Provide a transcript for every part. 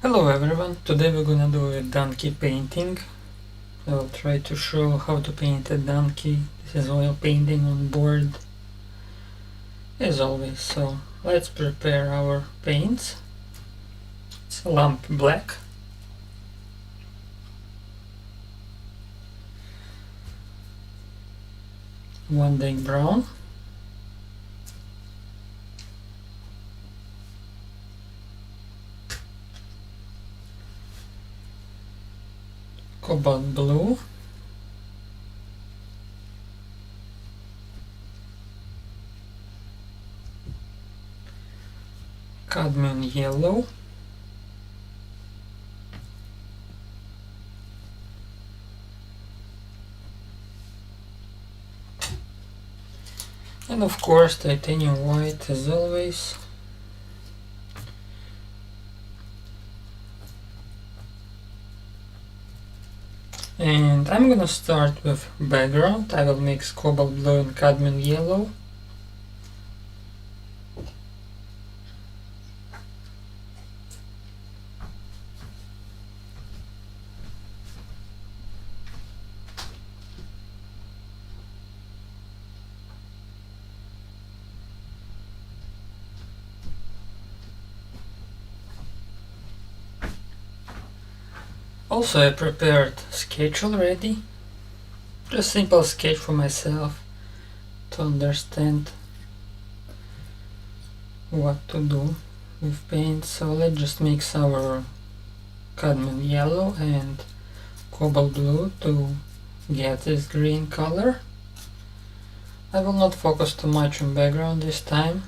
Hello everyone, today we're gonna do a donkey painting. I will try to show how to paint a donkey. This is oil painting on board as always, so let's prepare our paints. It's lamp black, Vandyke brown, Cobalt blue, Cadmium yellow, and of course titanium white as always. And I'm gonna start with background. I will mix cobalt blue and cadmium yellow. Also, I prepared sketch already. Just simple sketch for myself to understand what to do with paint. So let's just mix our cadmium yellow and cobalt blue to get this green color. I will not focus too much on background this time,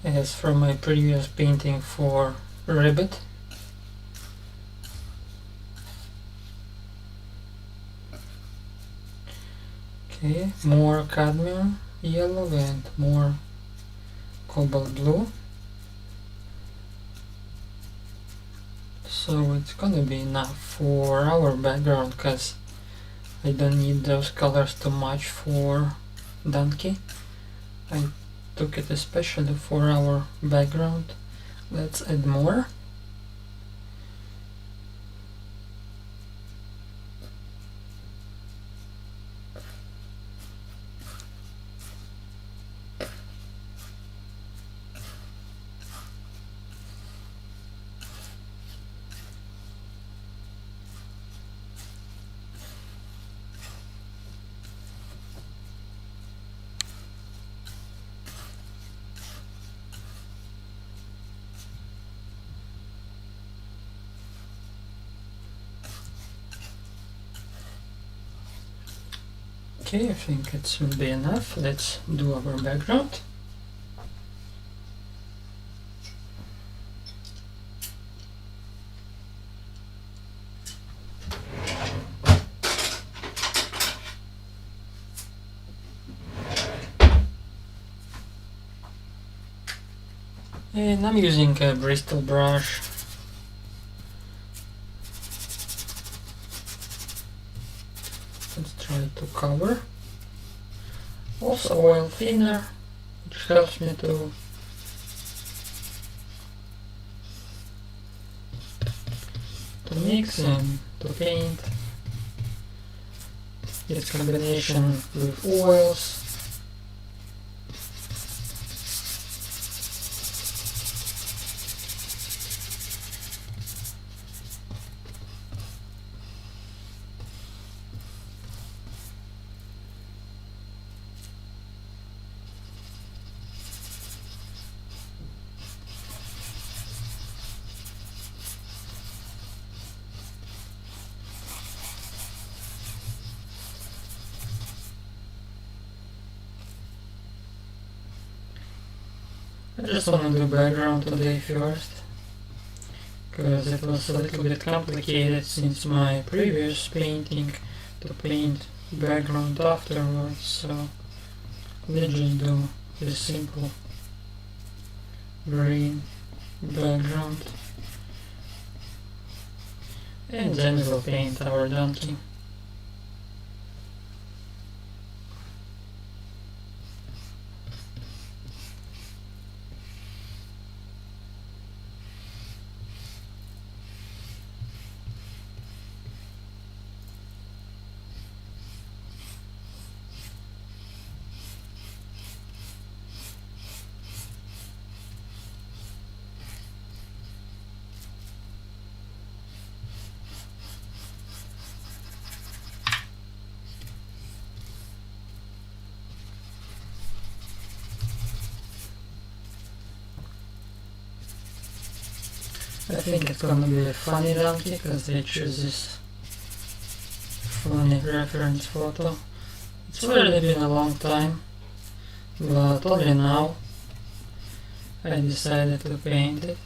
as from my previous painting for rabbit. Okay, more cadmium yellow and more cobalt blue. So it's gonna be enough for our background, because I don't need those colors too much for donkey. I took it especially for our background. Let's add more. Okay, I think it should be enough. Let's do our background. And I'm using a bristle brush. Let's try to cover. Also oil thinner, which helps me to mix and to paint. This combination with oils. I just want to do background today first, because it was a little bit complicated since my previous painting to paint background afterwards, so let's just do this simple green background and then we'll paint our donkey. I think it's gonna be a funny donkey because they choose this funny reference photo. It's already been a long time, but only now I decided to paint it.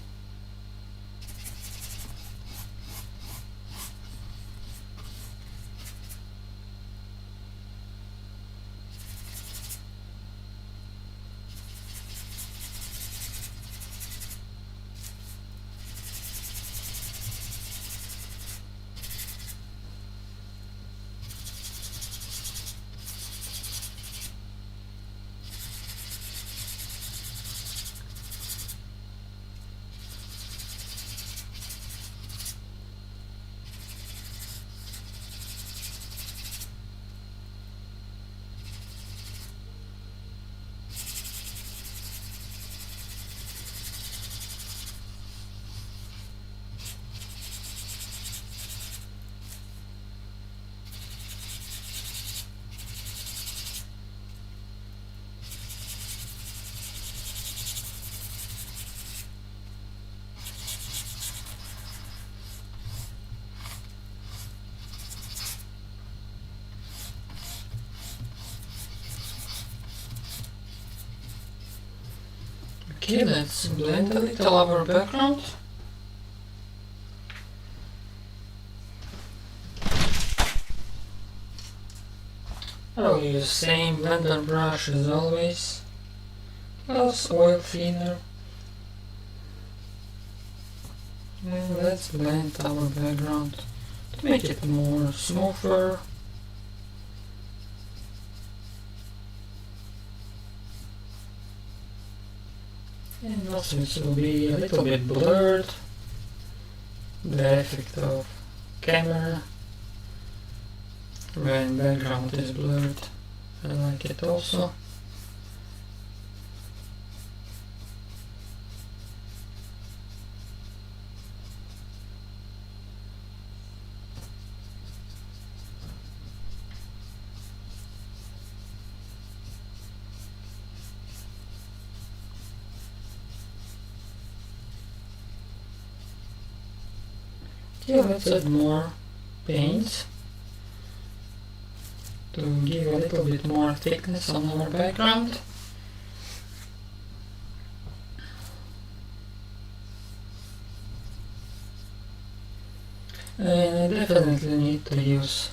Okay, let's blend a little our background. I'll use same blender brush as always, plus oil thinner. And let's blend our background to make it more smoother. And also it will be a little bit blurred, the effect of camera when background is blurred. I like it also. Okay, let's add more paint to give a little bit more thickness on our background. And I definitely need to use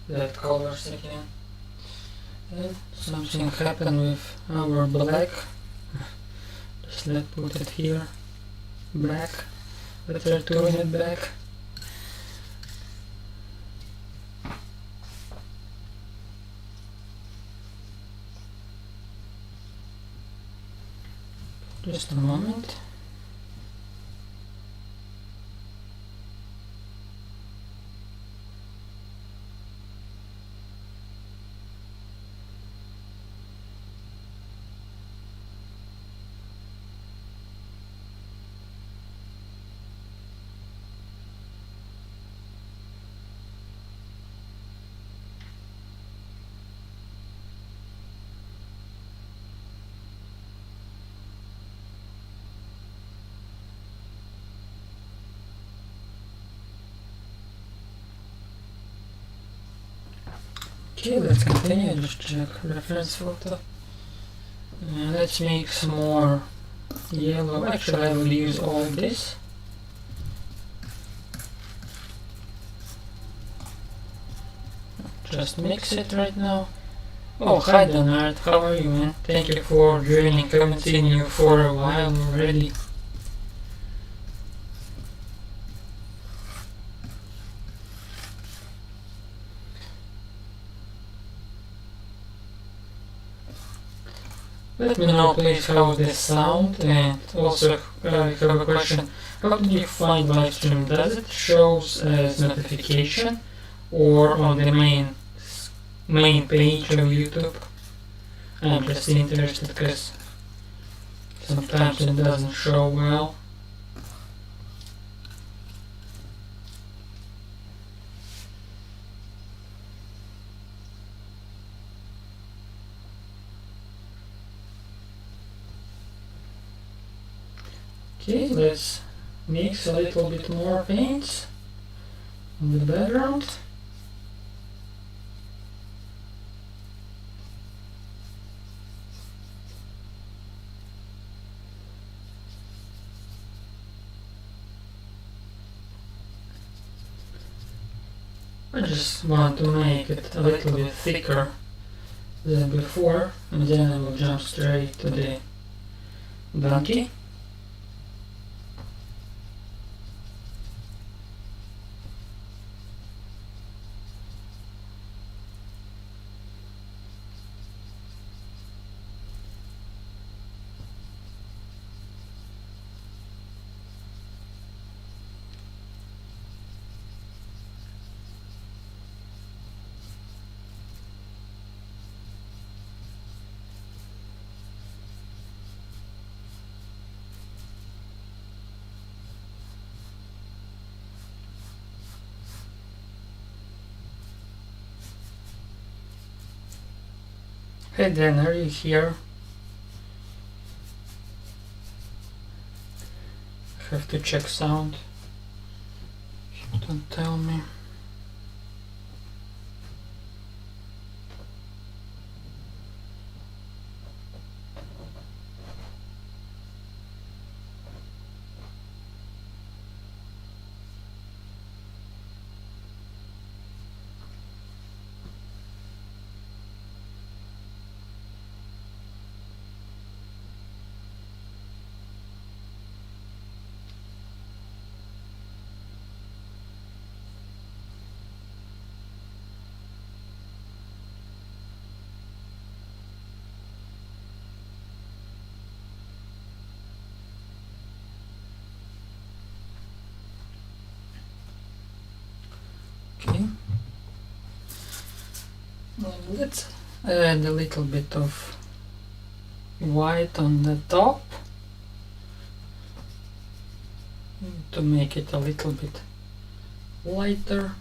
that colors again. And something happened with our black. Just let's put it here. Black. Better turn it back. Just a moment. Okay, let's continue. Just check reference photo. Let's make some more yellow. Actually, I will use all this. Just mix it right now. Oh, hi Danila, how are you, man? Thank you for joining. Haven't seen you for a while already. Let me know please how this sound, and also I have a question. How did you find livestream? Does it show as notification or on the main page of YouTube? I'm just interested because sometimes it doesn't show well. Okay, let's mix a little bit more paints in the background. I just want to make it a little bit thicker than before, and then I will jump straight to the donkey. Heydanhere here. Have to check sound. Don't tell me. Okay, now let's add a little bit of white on the top to make it a little bit lighter,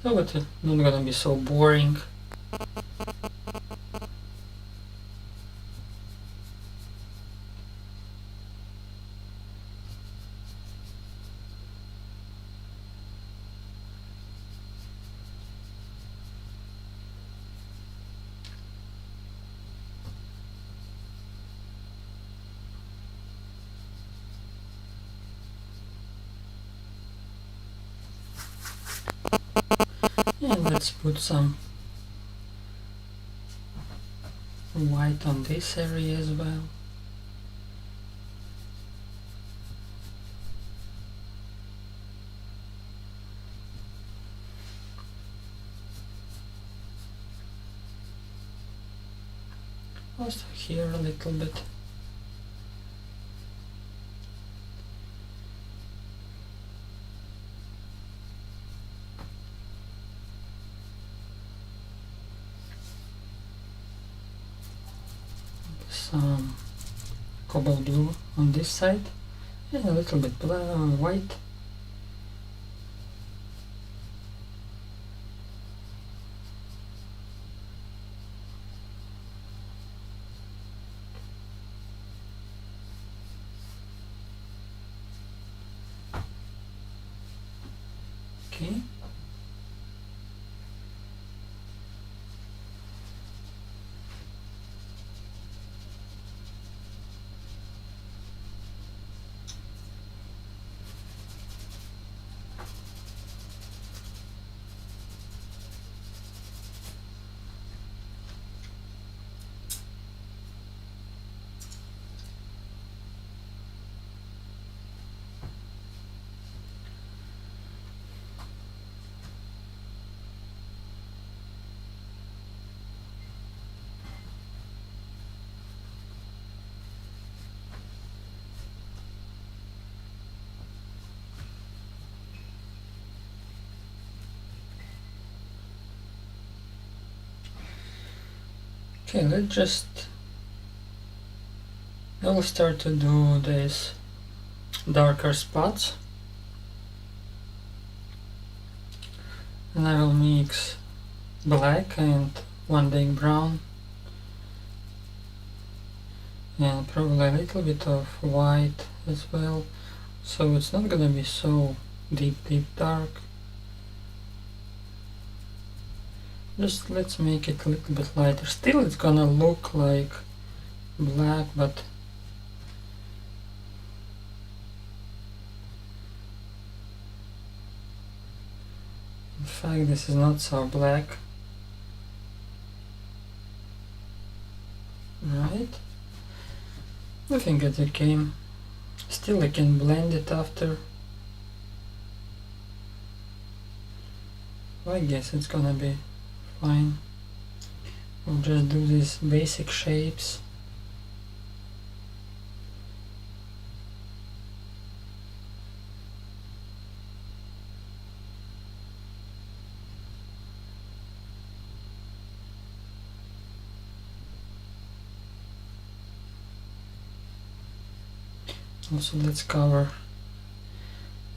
so it's not gonna be so boring. And let's put some white on this area as well. Also here a little bit. Some cobalt blue on this side and a little bit white. Okay. Okay, I will start to do these darker spots, and I will mix black and Vandyke brown and probably a little bit of white as well, so it's not gonna be so deep dark. Just let's make it a little bit lighter. Still it's gonna look like black, but in fact this is not so black. Right, I think it's okay. Still I can blend it after. I guess it's gonna be fine. We'll just do these basic shapes. Also let's cover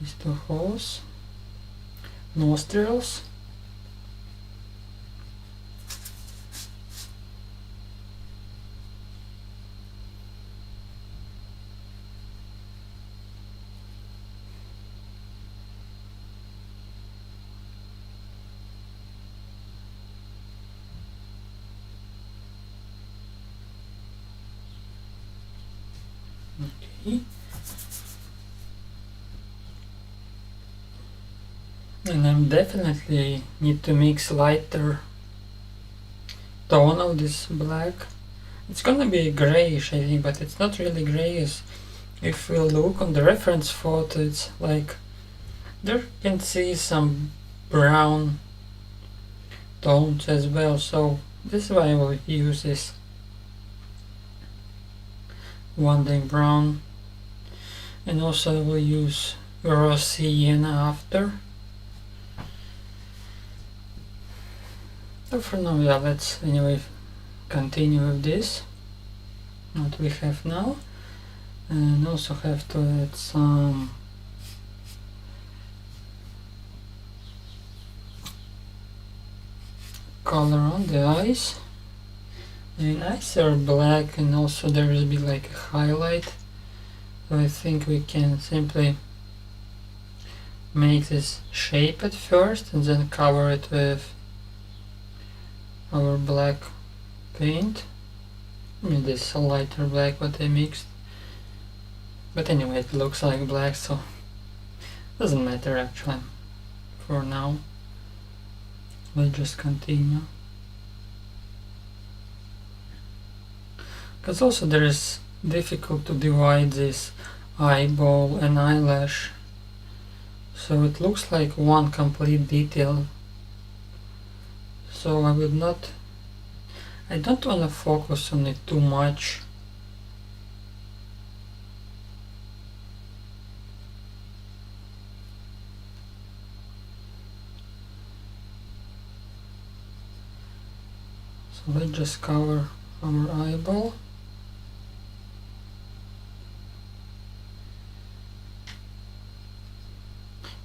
these two holes. Nostrils. Okay. And I definitely need to mix lighter tone of this black. It's gonna be grayish, I think, but it's not really grayish. If we look on the reference photo, it's like there you can see some brown tones as well, so this is why I will use this Vandyke brown, and also I will use raw sienna after. So for now, yeah, let's anyway continue with this, what we have now, and also have to add some color on the eyes. And eyes are black, and also there will be like a highlight, so I think we can simply make this shape at first and then cover it with our black paint. I mean, this is a lighter black what I mixed, but anyway it looks like black, so doesn't matter actually for now. Let's just continue, because also there is difficult to divide this eyeball and eyelash, so it looks like one complete detail. So I don't want to focus on it too much. So let's just cover our eyeball.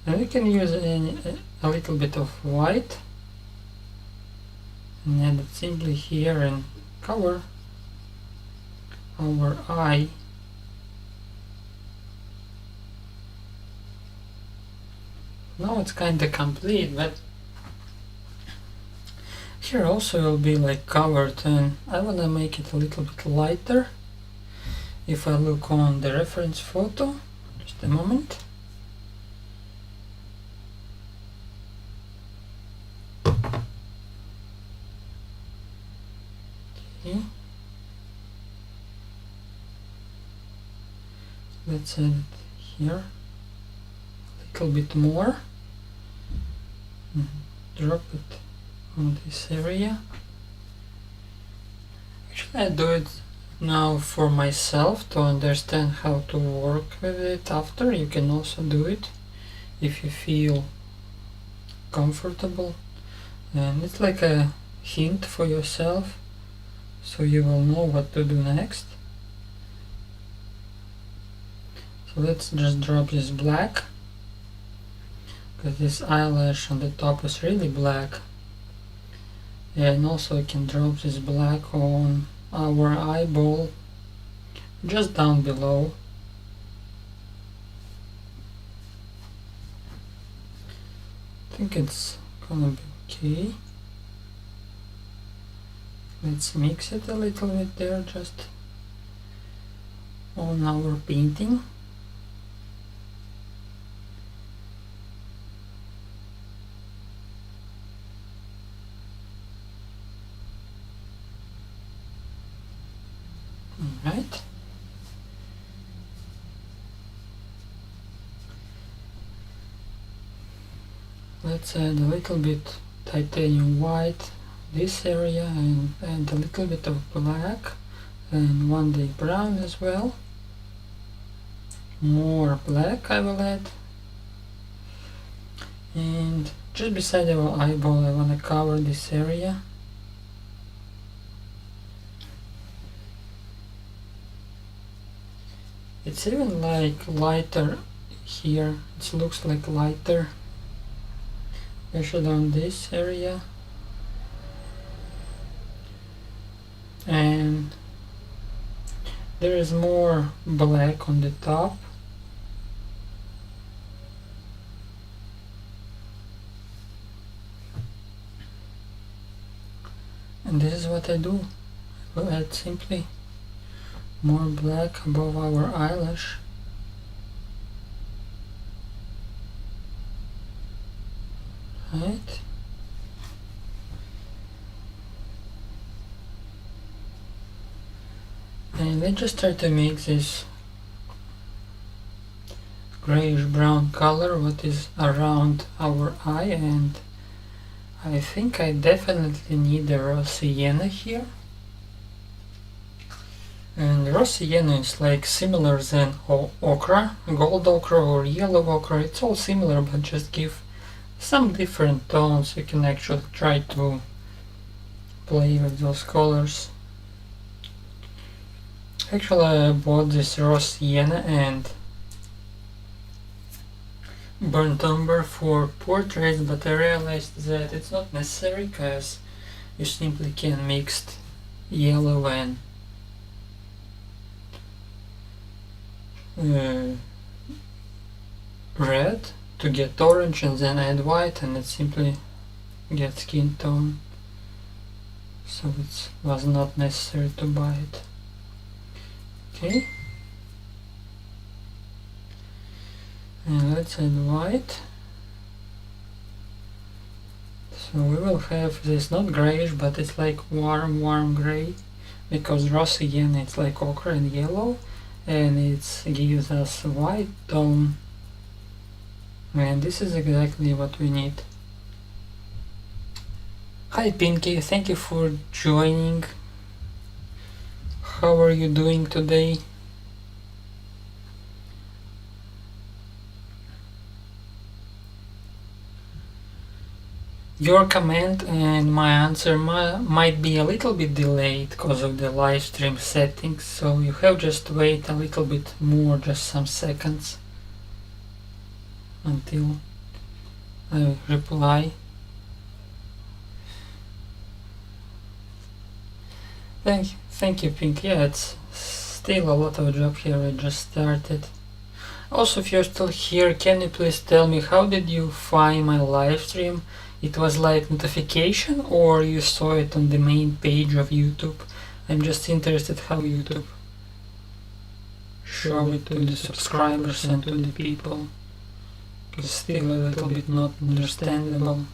And we can use a little bit of white and add it simply here and cover our eye. Now it's kinda complete, but here also will be like covered, and I wanna make it a little bit lighter. If I look on the reference photo, just a moment. Okay. Let's add it here a little bit more. Drop it on this area. Actually, I do it now for myself to understand how to work with it after. You can also do it if you feel comfortable, and it's like a hint for yourself, so you will know what to do next. So let's just drop this black, because this eyelash on the top is really black, and also I can drop this black on our eyeball just down below. I think it's gonna be okay. Let's mix it a little bit there, just on our painting. Alright. Let's add a little bit titanium white this area and add a little bit of black and Vandyke brown as well. More black I will add. And just beside our eyeball I want to cover this area. It's even like lighter here, it looks like lighter, especially on this area. And there is more black on the top. And this is what I do. I will add simply more black above our eyelash. Right. And let's just try to make this grayish brown color what is around our eye, and I think I definitely need a raw sienna here. And raw sienna is like similar than ochre, gold ochre or yellow ochre. It's all similar, but just give some different tones. You can actually try to play with those colors. Actually, I bought this raw sienna and burnt umber for portraits, but I realized that it's not necessary because you simply can mix yellow and red to get orange, and then add white and it simply gets skin tone. So it was not necessary to buy it. Okay. And let's add white. So we will have this not grayish, but it's like warm gray, because raw sienna it's like ochre and yellow, and it gives us white tone, and this is exactly what we need. Hi Pinky, thank you for joining. How are you doing today? Your comment and my answer might be a little bit delayed because of the live stream settings, so you have just wait a little bit more, just some seconds until I reply. Thank you Pink. Yeah, it's still a lot of job here, I just started. Also, if you're still here, can you please tell me how did you find my live stream? It was like notification, or you saw it on the main page of YouTube? I'm just interested how YouTube show it to the subscribers and to the people. It's still a little bit not understandable.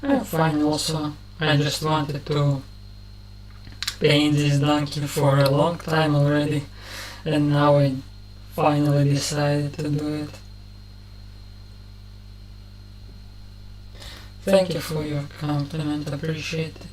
I'm fine also. I just wanted to paint this donkey for a long time already, and now I finally decided to do it. Thank you for your compliment, appreciate it.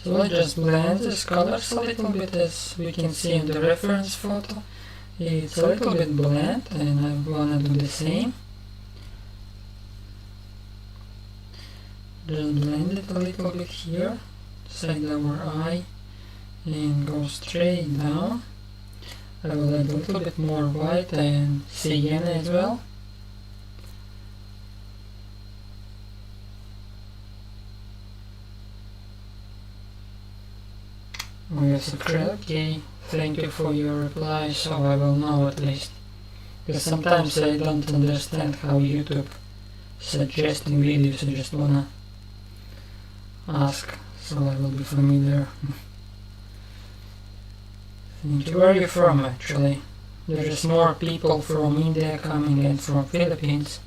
So let's just blend these colors a little bit, as we can see in the reference photo. It's a little bit blend, and I wanna do the same. just blend it a little bit here, beside our eye, and go straight down. I will add a little bit more white and sienna as well. Yes, okay, thank you for your reply, so I will know at least. Because sometimes I don't understand how YouTube suggesting videos, I just wanna ask, so I will be familiar. Thank you. Where are you from actually? There's more people from India coming and from Philippines,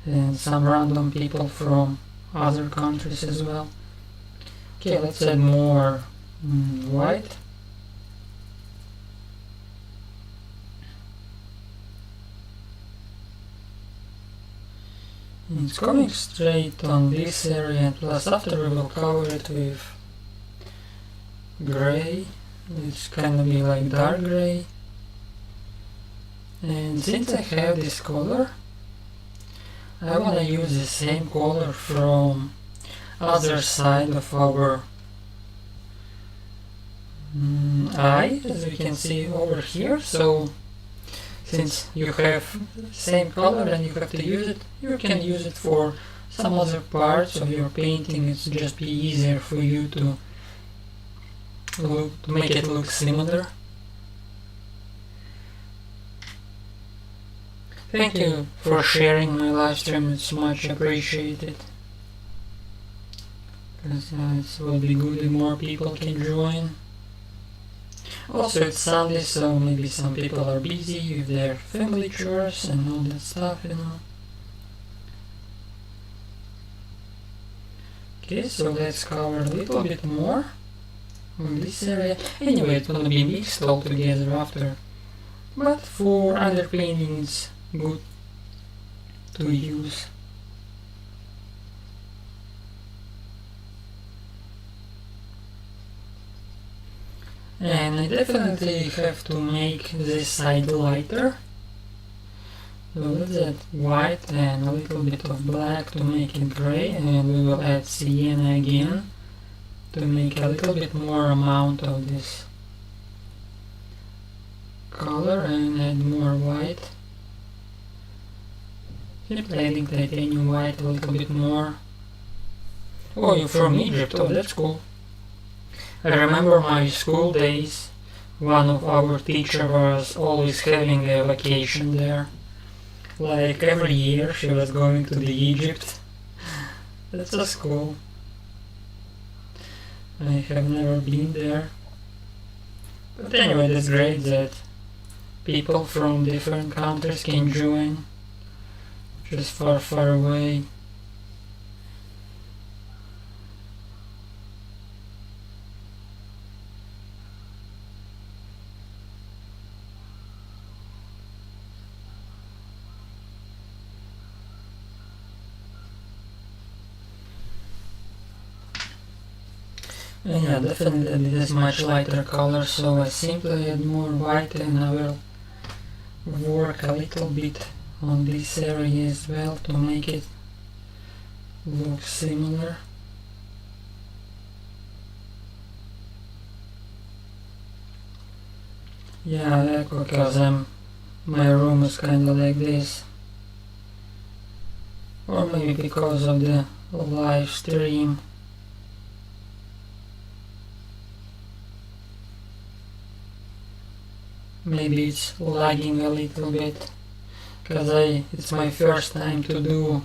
and some random people from other countries as well. Okay, let's add more white. It's coming straight on this area, and plus after we will cover it with gray. It's gonna be like dark gray. And since I have this color, I wanna use the same color from other side of our eye, as we can see over here. So since you have same color and you have to use it, you can use it for some other parts of your painting. It's just be easier for you to make it look similar. Thank you for sharing my live stream, it's much appreciated. Because it will be good if more people can join. Also it's Sunday, so maybe some people are busy with their family chores and all that stuff, you know. Okay, so let's cover a little bit more on this area. Anyway, it's gonna be mixed all together after. But for underpainting it's good to use. And I definitely have to make this side lighter. So let's add white and a little bit of black to make it gray, and we will add sienna again to make a little bit more amount of this color, and add more white. Simply adding titanium white a little bit more. Oh, you're from Egypt, oh that's cool. I remember my school days, one of our teachers was always having a vacation there. Like every year she was going to the Egypt. That's just cool. I have never been there. But anyway, that's great that people from different countries can join. Just far away. And yeah, definitely this much lighter color, so I simply add more white and I will work a little bit on this area as well to make it look similar. Yeah, because my room is kinda like this. Or maybe because of the live stream. Maybe it's lagging a little bit, because it's my first time to do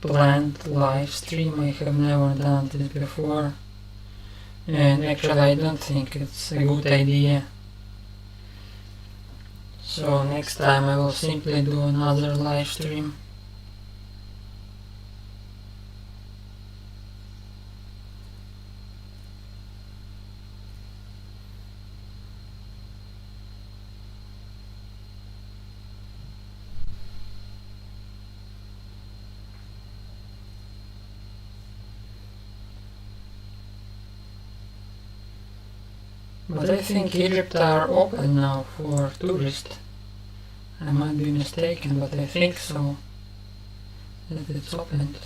planned live stream. I have never done this before, and actually I don't think it's a good idea. So next time I will simply do another live stream. But I think Egypt are open now for tourists. I might be mistaken, but I think so, that it's opened.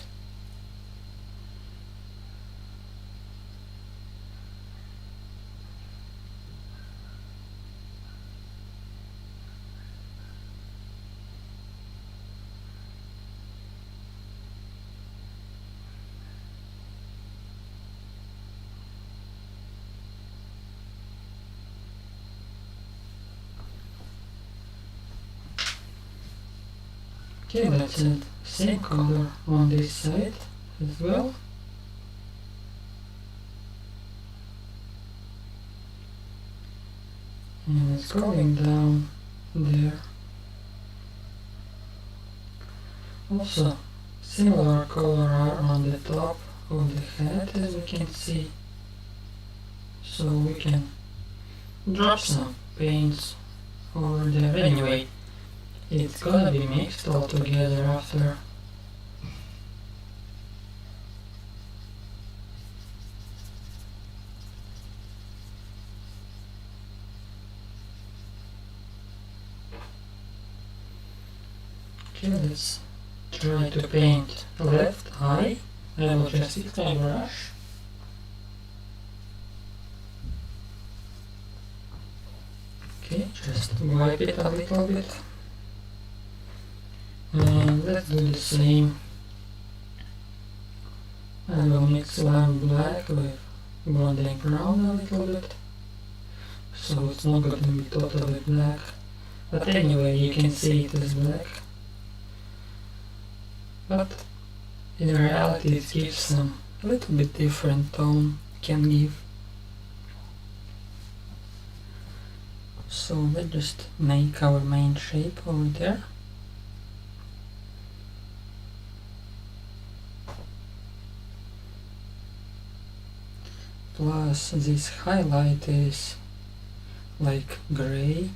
Okay, let's add same color on this side as well. And it's going down there. Also, similar color are on the top of the head, as we can see. So we can drop some paints over there. Anyway, it's gonna be mixed all together after. Okay, let's try to paint left eye. I will just use my brush. Okay, just wipe it a little bit. And let's do the same. I will mix lime black with golden brown a little bit, so it's not going to be totally black, but anyway you can see it is black, but in reality it gives some a little bit different tone, can give. So let's just make our main shape over there. Plus this highlight is like gray.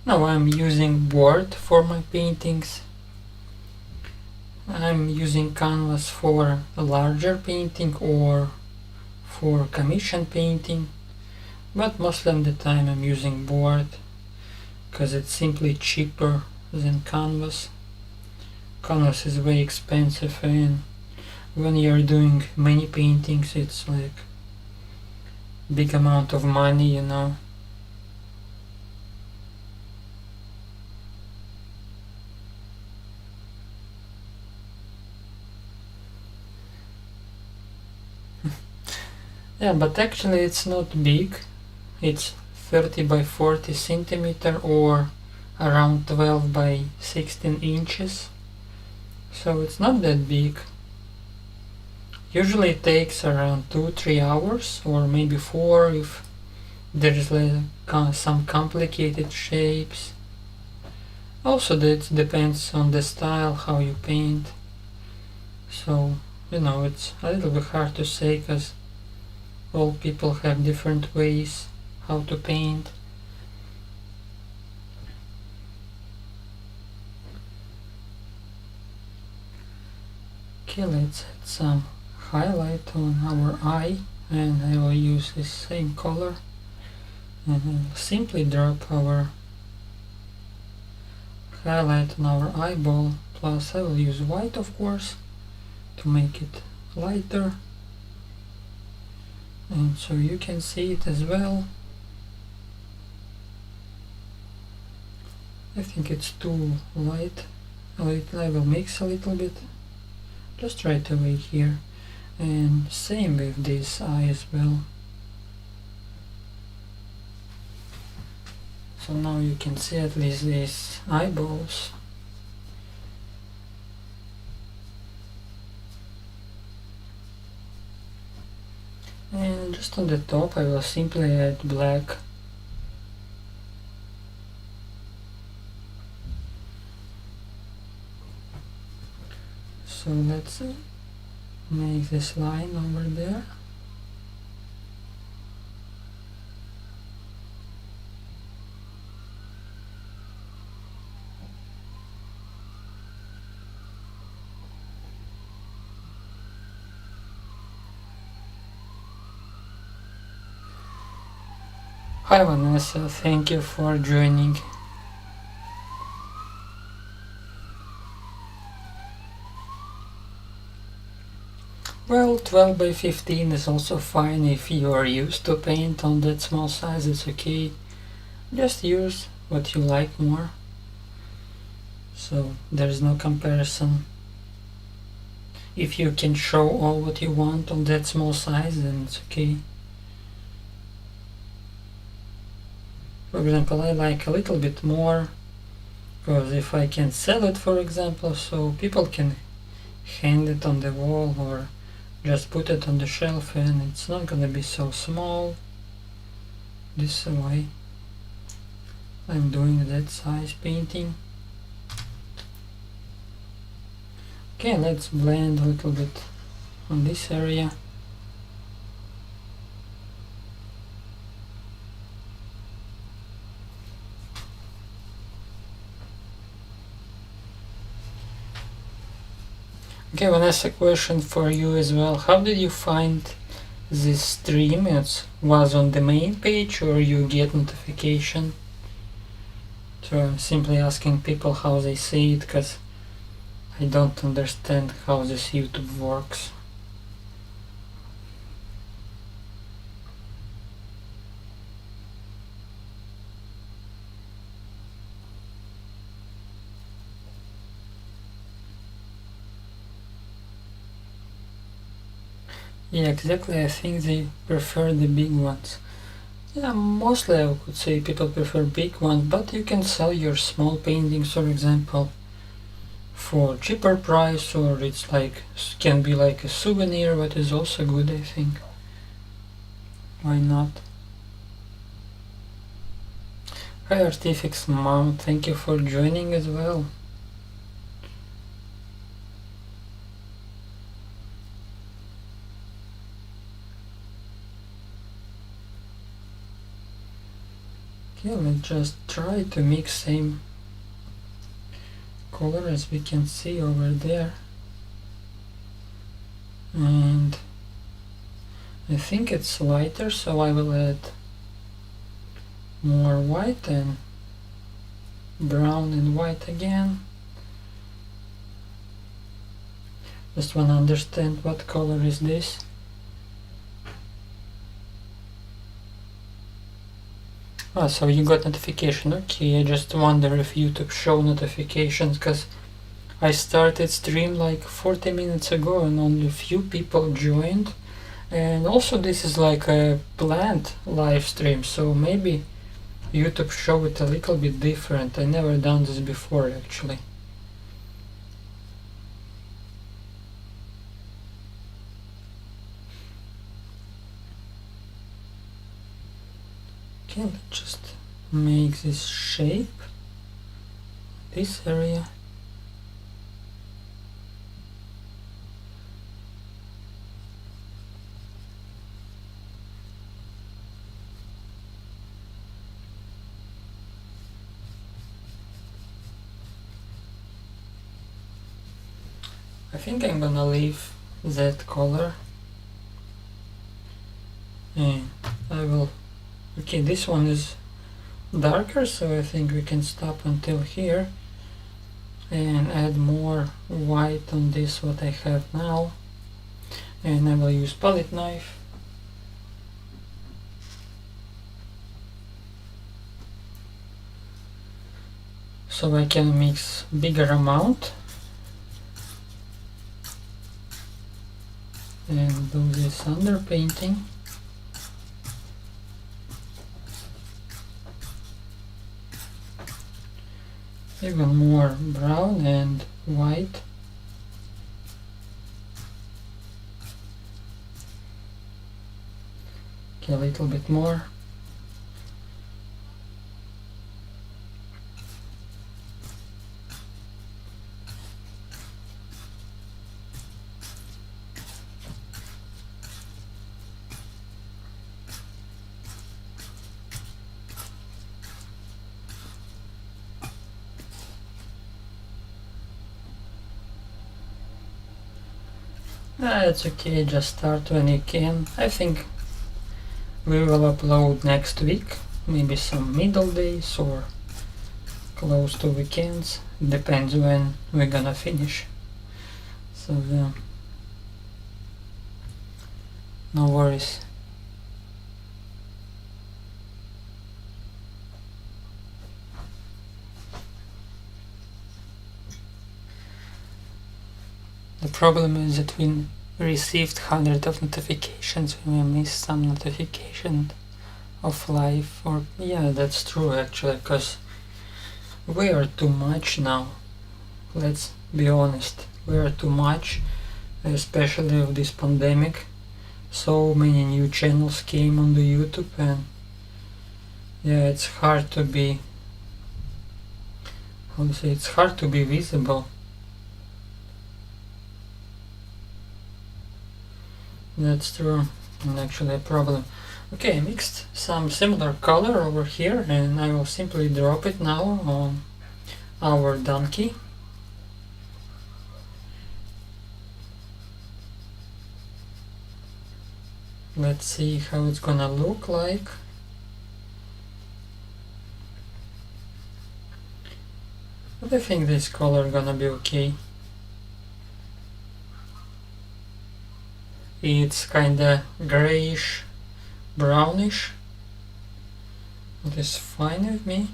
Now I'm using board for my paintings. I'm using canvas for a larger painting or for commission painting, but most of the time I'm using board because it's simply cheaper than canvas. Canvas is very expensive, and when you're doing many paintings it's like big amount of money, you know. Yeah, but actually it's not big. It's 30 by 40 centimeter or around 12 by 16 inches. So it's not that big. Usually it takes around 2-3 hours or maybe 4 if there's like some complicated shapes. Also that depends on the style, how you paint. So, you know, it's a little bit hard to say because all people have different ways how to paint. Okay, let's add some highlight on our eye, and I will use this same color and simply drop our highlight on our eyeball, plus I will use white of course to make it lighter, and so you can see it as well. I think it's too light. I will mix a little bit just right away here, and same with this eye as well. So now you can see at least these eyeballs. And just on the top I will simply add black. So let's make this line over there. Hi Vanessa, thank you for joining. Well, 12 by 15 is also fine if you are used to paint on that small size, it's okay. Just use what you like more. So there's no comparison. If you can show all what you want on that small size, then it's okay. For example, I like a little bit more, because if I can sell it, for example, so people can hang it on the wall or just put it on the shelf, and it's not gonna be so small. This way I'm doing that size painting. Okay, let's blend a little bit on this area. Okay, Vanessa, question for you as well. How did you find this stream? It was on the main page or you get notification? So I'm simply asking people how they see it, because I don't understand how this YouTube works. Yeah, exactly. I think they prefer the big ones. Yeah, mostly I would say people prefer big ones, but you can sell your small paintings, for example, for cheaper price, or it's like can be like a souvenir, but is also good, I think. Why not? Hi Artifix Mom, thank you for joining as well. Okay, let's just try to mix same color as we can see over there, and I think it's lighter, so I will add more white and brown and white again. Just want to understand what color is this. Ah, so you got notification. Okay, I just wonder if YouTube show notifications, because I started stream like 40 minutes ago and only few people joined. And also this is like a planned live stream, so maybe YouTube show it a little bit different. I never done this before actually. Okay, let's just make this shape, this area. I think I'm gonna leave that color, and I will. Okay, this one is darker, so I think we can stop until here and add more white on this what I have now, and I will use palette knife. So I can mix bigger amount and do this underpainting. Even more brown and white. Okay, a little bit more. It's okay, just start when you can. I think we will upload next week, maybe some middle days or close to weekends, depends when we're gonna finish. So no worries. The problem is that we received hundreds of notifications. We may miss some notification of life. Or yeah, that's true actually, because we are too much now. Let's be honest, we are too much, especially with this pandemic. So many new channels came on the YouTube, and yeah, it's hard to be, how to say, it's hard to be visible. That's true, and actually a problem. Okay, I mixed some similar color over here, and I will simply drop it now on our donkey. Let's see how it's gonna look like. But I think this color gonna be okay. It's kinda grayish, brownish. It is fine with me.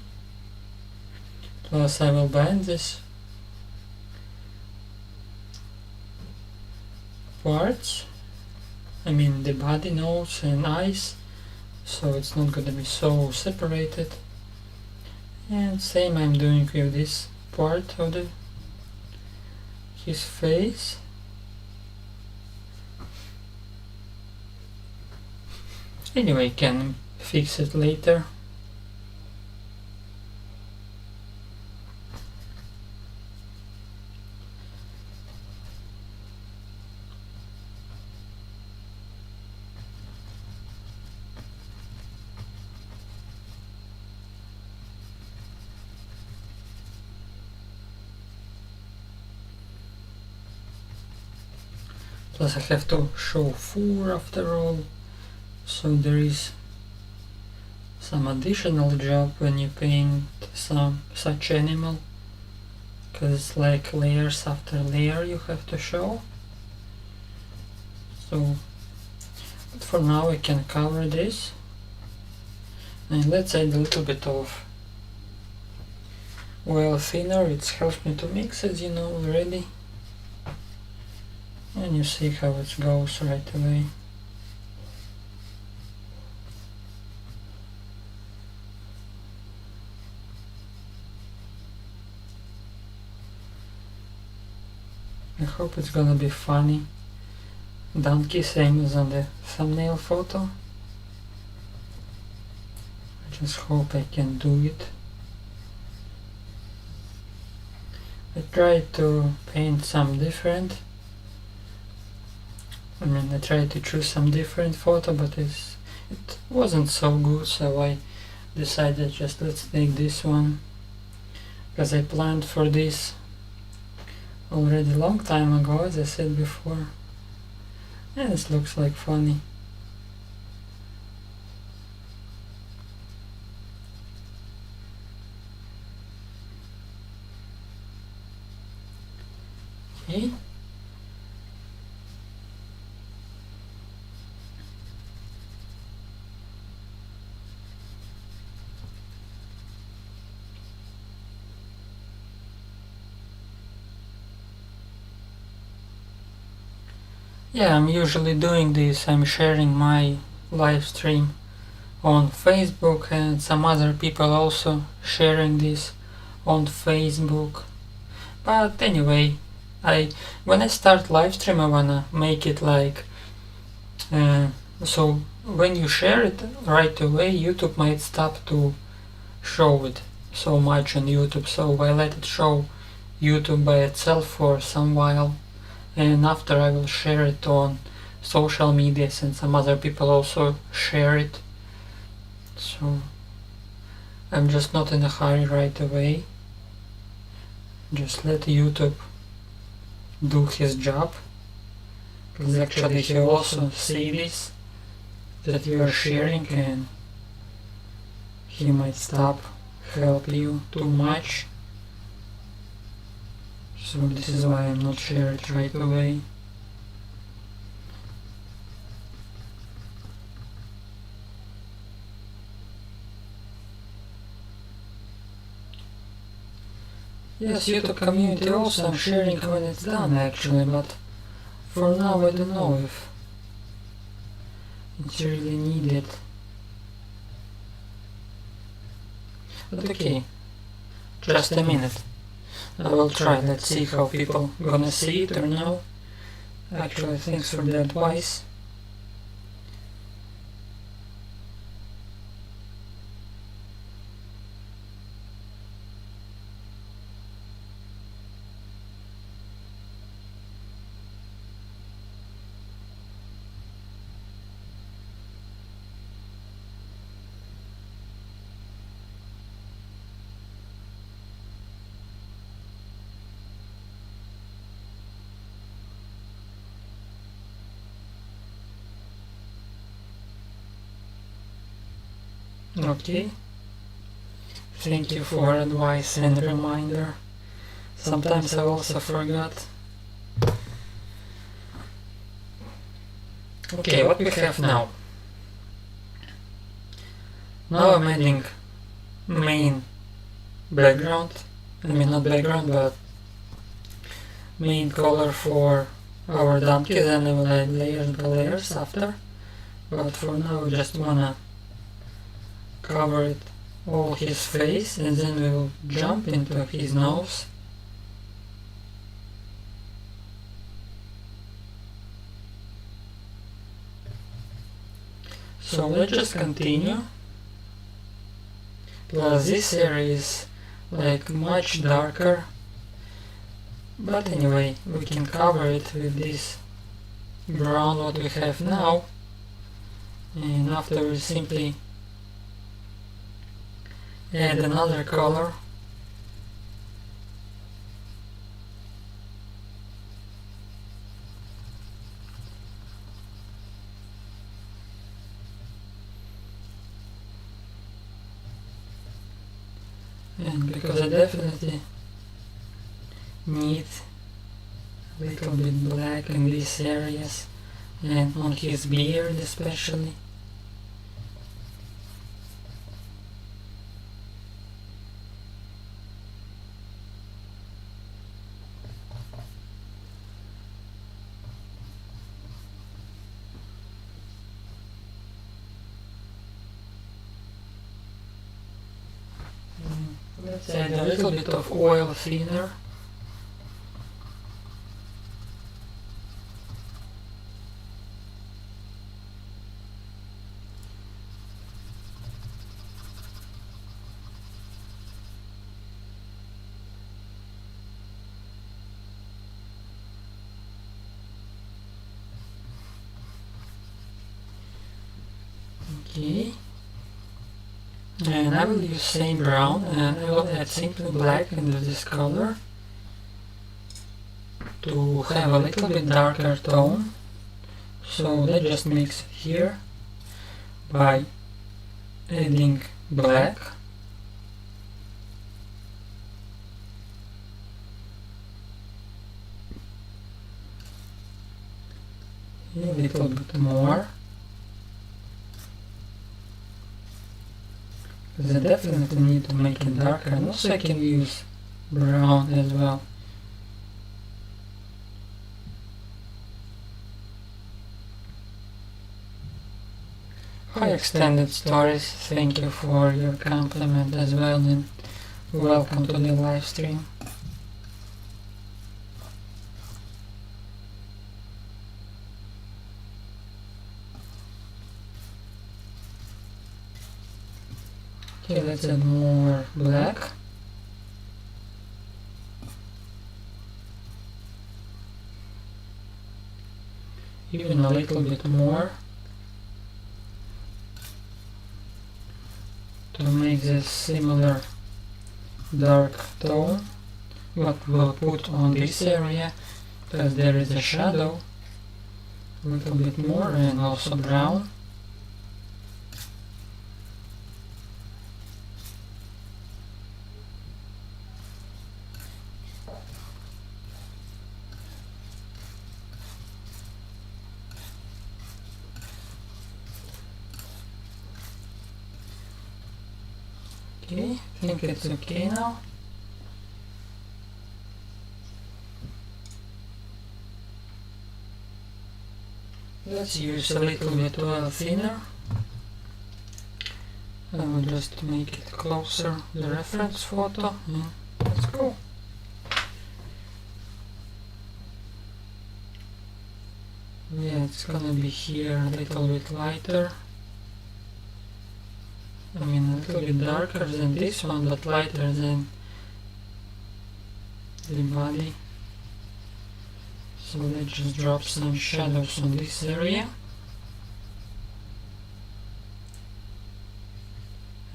Plus I will bend this parts, I mean the body, nose and eyes, so it's not gonna be so separated. And same I'm doing with this part of his face. Anyway, can fix it later. Plus I have to show fur after all, so there is some additional job when you paint some such animal, because it's like layers after layer you have to show. So, but for now I can cover this, and let's add a little bit of oil thinner. It helps me to mix, as you know already. And you see how it goes right away. I hope it's gonna be funny. Donkey, same as on the thumbnail photo. I just hope I can do it. I tried to paint some different. I tried to choose some different photo, but it wasn't so good, so I decided just let's take this one, because I planned for this already a long time ago, as I said before, and this looks like funny. Okay. Yeah, I'm usually doing this. I'm sharing my live stream on Facebook, and some other people also sharing this on Facebook. But anyway, when I start live stream, I wanna make it like so when you share it right away, YouTube might stop to show it so much on YouTube. So I let it show YouTube by itself for some while, and after I will share it on social medias, and some other people also share it. So I'm just not in a hurry right away. Just let YouTube do his job, because actually he also see this that you are sharing, and he might stop help you too much. So this is why I'm not sharing it right away. Yes, YouTube community also I'm sharing when it's done actually, but for now I don't know if it's really needed. But okay, just a minute. I will try, let's see how people gonna see it or no. Actually, thanks for the advice. Okay, thank you for advice and reminder. Sometimes I also forgot. Okay, what we have now? Now I'm adding main background, I mean not background but main color for our donkey, then I will add layers by layers after. But for now I just wanna cover it all his face, and then we will jump into his nose. So let's just continue. Plus this area is like much darker, but anyway we can cover it with this brown what we have now, and after we simply add another color. And because I definitely need a little bit black in these areas and on his beard especially. Let's add a little bit of oil thinner. Okay. And I will use same brown, and I will add simply black into this color to have a little bit darker tone. So let's just mix it here by adding black. A little bit more. Because I definitely need to make it darker, and also I can use brown as well. Hi Extended Stories, thank you for your compliment as well, and welcome to the live stream. Okay, let's add more black. Even a little bit more to make this similar dark tone what we'll put on this area, because there is a shadow. A little bit more, and also brown. Okay, I think it's okay now. Let's use a little bit oil thinner. I will just make it closer, the reference photo, and let's go. Yeah, it's gonna be here a little bit lighter. I mean a little bit darker than this one, but lighter than the body. So let's just drop some shadows on this area.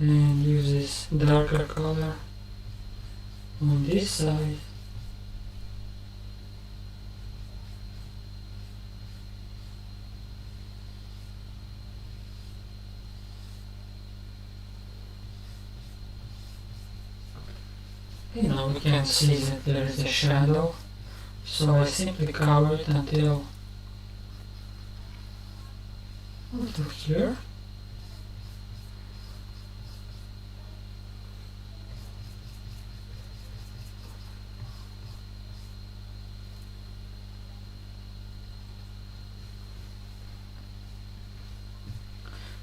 And use this darker color on this side. Now we can see that there is a shadow, so I simply cover it until here.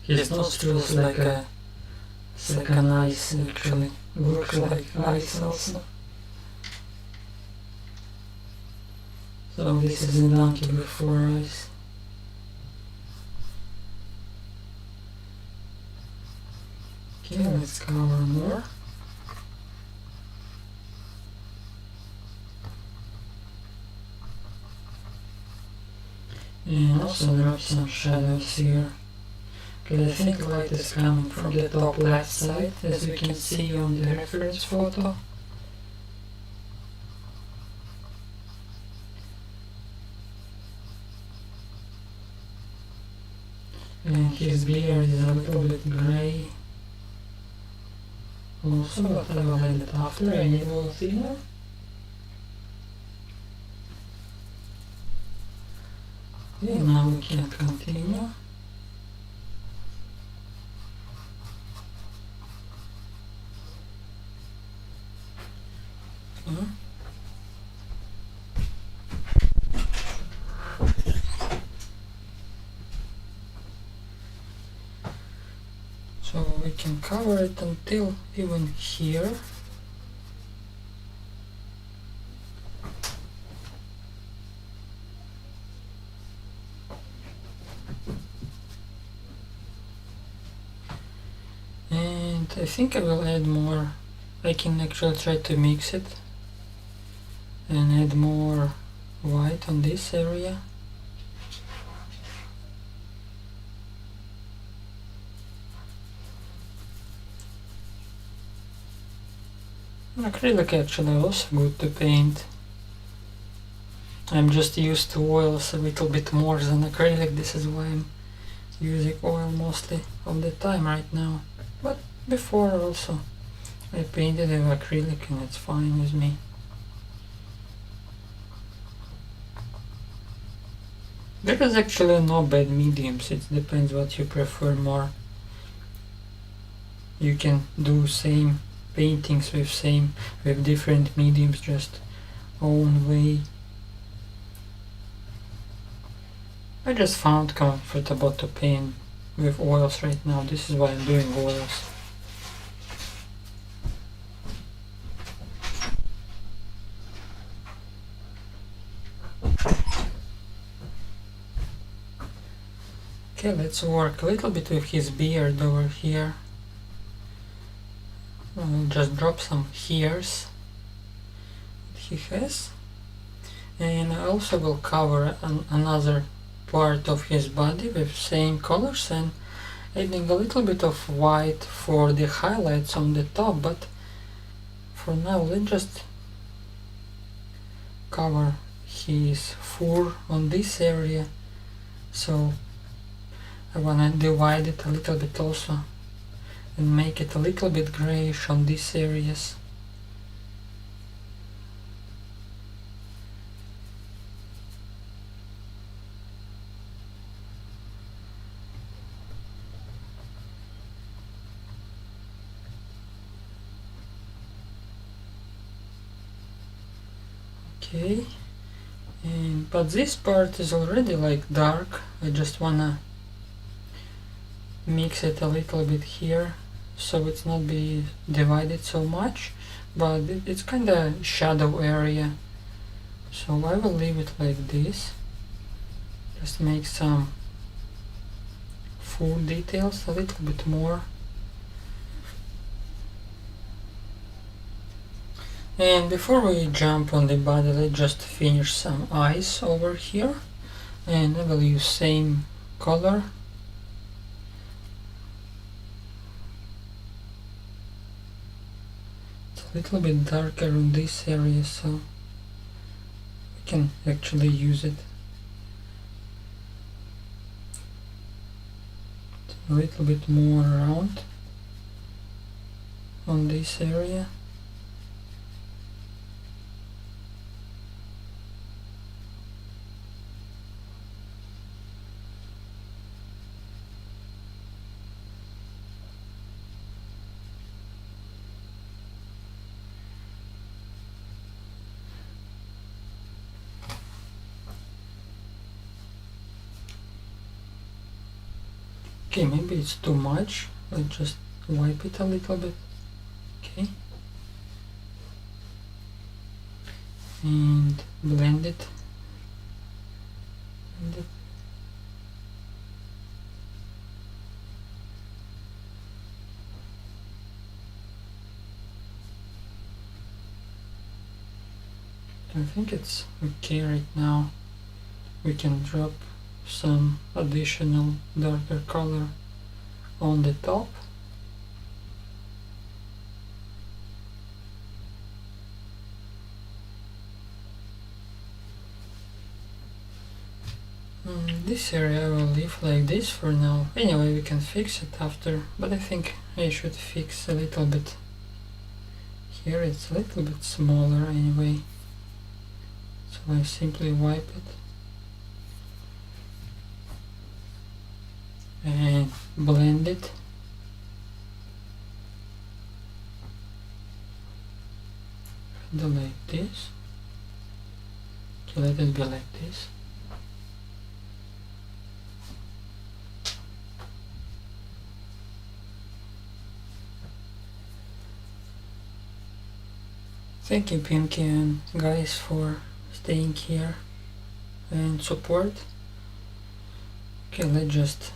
His nostrils like a second eyes actually. Looks like eyes also. So this is a donkey with 4 eyes. Okay, let's cover more. And also drop some shadows here. Okay, I think light is coming from the top left side, as we can see on the reference photo. And his beard is a little bit grey also, but I will add it after. I need a little thinner. Okay, now we can continue. So we can cover it until even here. And I think I will add more. I can actually try to mix it and add more white on this area. Acrylic actually also good to paint. I'm just used to oils a little bit more than acrylic. This is why I'm using oil mostly of the time right now. But before also I painted with acrylic and it's fine with me. There is actually no bad mediums, it depends what you prefer more. You can do same paintings with different mediums, just own way. I just found comfortable to paint with oils right now. This is why I'm doing oils. Okay, let's work a little bit with his beard over here. I'll just drop some hairs that he has. And I also will cover another part of his body with same colors and adding a little bit of white for the highlights on the top, but for now let's just cover his fur on this area. So I wanna divide it a little bit also and make it a little bit grayish on these areas. Okay, but this part is already like dark. I just wanna mix it a little bit here so it's not be divided so much, but it's kind of shadow area, so I will leave it like this. Just make some full details a little bit more. And before we jump on the body, let's just finish some eyes over here, and I will use same color. It's a little bit darker in this area, so we can actually use it. It's a little bit more round on this area. Okay, maybe it's too much. Let's just wipe it a little bit. Okay. And blend it. Blend it. I think it's okay right now. We can drop some additional darker color on the top. This area I will leave like this for now. Anyway, we can fix it after, but I think I should fix a little bit here. It's a little bit smaller anyway, so I simply wipe it and blend it. Like this. Okay, let it be like this. Thank you, Pinky and guys, for staying here and support. Okay, let's just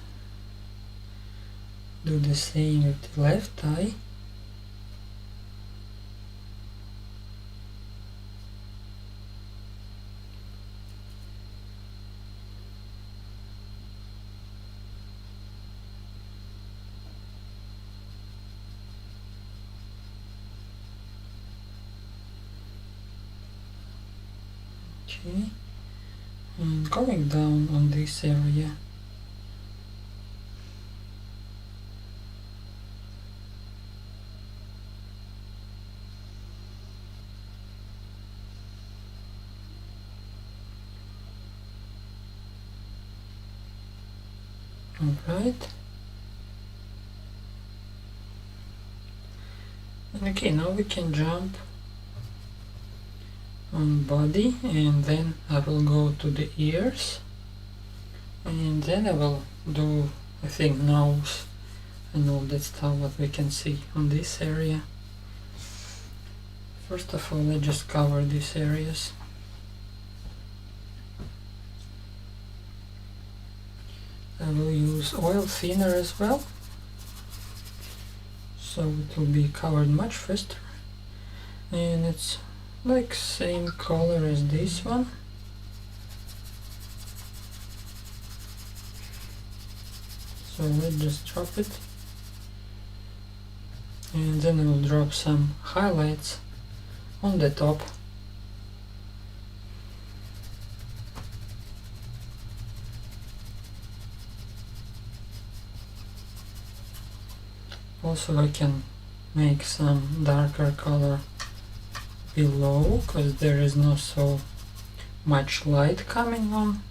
do the same with the left eye. Okay, and going down on this area. Alright. Okay, now we can jump on body, and then I will go to the ears, and then I will do, I think, nose and all that stuff what we can see on this area. First of all, let's just cover these areas. I will use oil thinner as well, so it will be covered much faster, and it's like same color as this one. So let's just drop it, and then I will drop some highlights on the top. Also, I can make some darker color below, because there is not so much light coming on.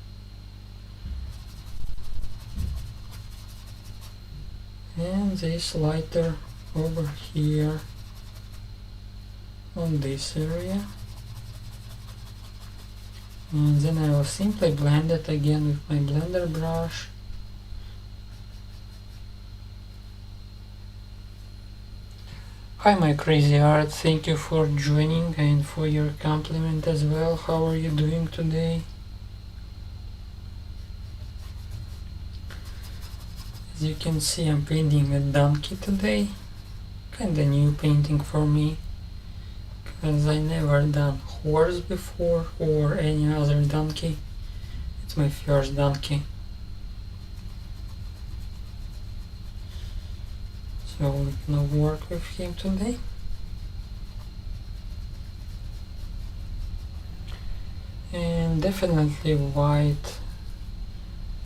And this lighter over here on this area. And then I will simply blend it again with my blender brush. Hi my crazy art, thank you for joining and for your compliment as well. How are you doing today? As you can see, I'm painting a donkey today. Kinda new painting for me, because I never done horse before or any other donkey. It's my first donkey. So we're gonna work with him today. And definitely white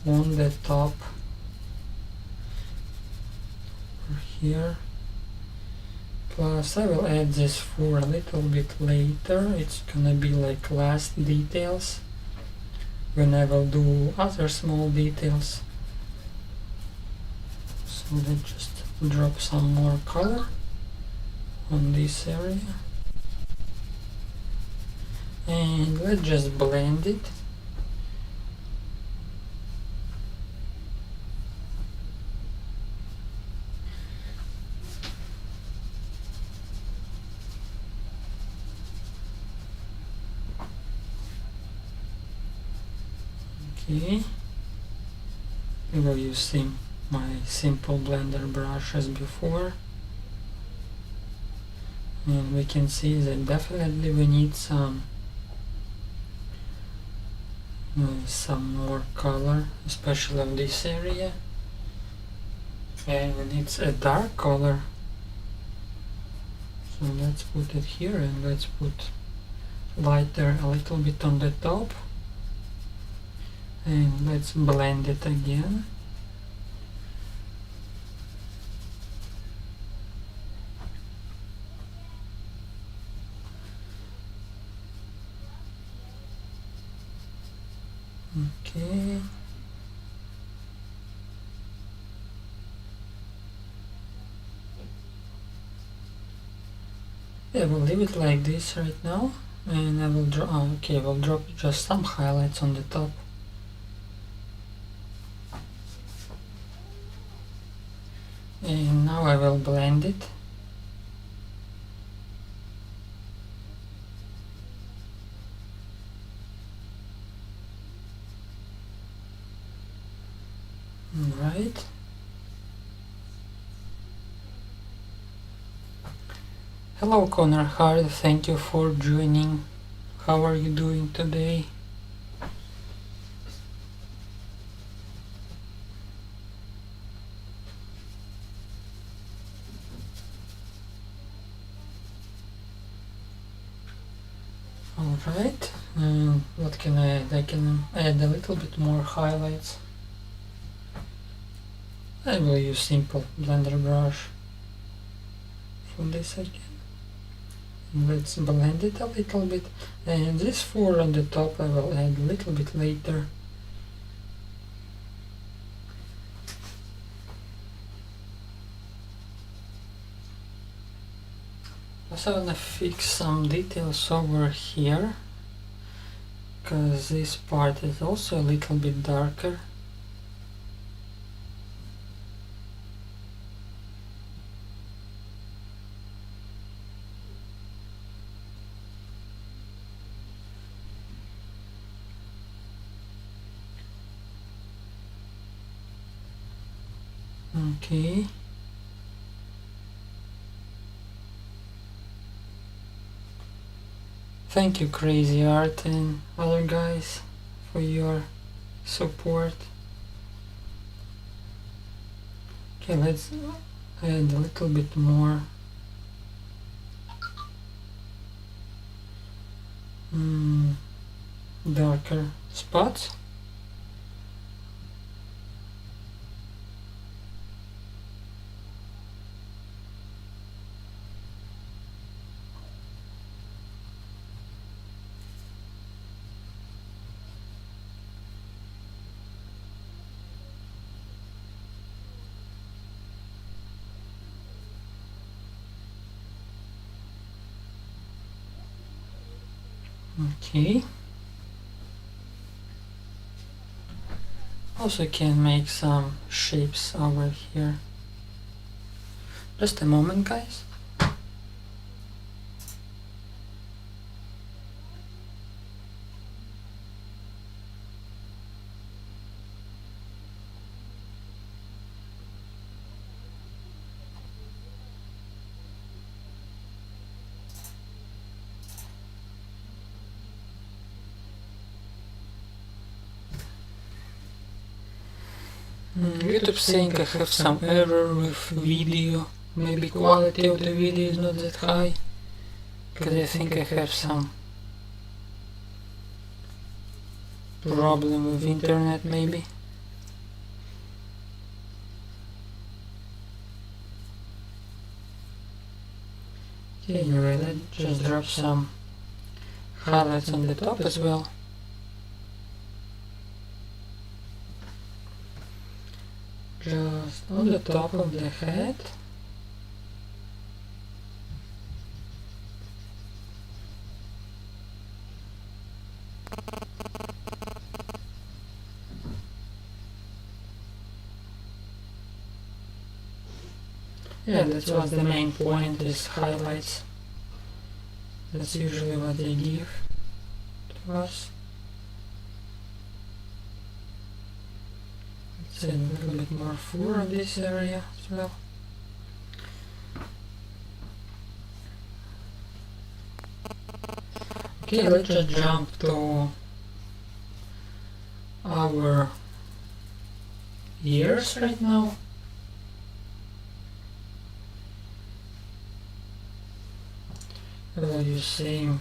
on the top here. Plus I will add this for a little bit later. It's gonna be like last details when I will do other small details. So let's just drop some more color on this area. And let's just blend it. Okay, I will use my simple blender brush as before, and we can see that definitely we need some more color, especially on this area, and we need a dark color. So let's put it here, and let's put lighter a little bit on the top. And let's blend it again. Okay. Yeah, we'll leave it like this right now, and I will draw. Okay, we'll drop just some highlights on the top. And now I will blend it. Right. Hello Connor Hard, thank you for joining. How are you doing today? Alright, what can I add? I can add a little bit more highlights. I will use simple blender brush for this again. Let's blend it a little bit, and this 4 on the top I will add a little bit later. Also I'm gonna fix some details over here, because this part is also a little bit darker. Okay. Thank you Crazy Art and other guys for your support. Okay, let's add a little bit more darker spots. Okay. Also can make some shapes over here. Just a moment, guys. YouTube saying I have some error with video. Maybe quality of the video is not that high, because I think I have some problem with internet maybe. Okay, anyway, let's just drop some highlights on the top as well. Just on the top of the head. Yeah, that's what the main point is, highlights. That's usually what they give to us. Let's add a little bit more fur on this area as well. Okay, let's just jump to our ears right now. I'll use same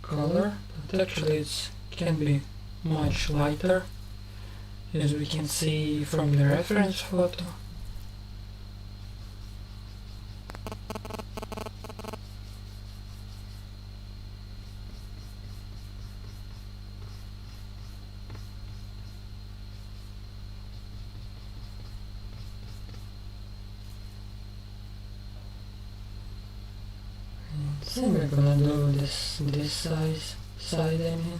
color, but actually it can be much lighter, as we can see from the reference photo. Same we're gonna do this side I mean.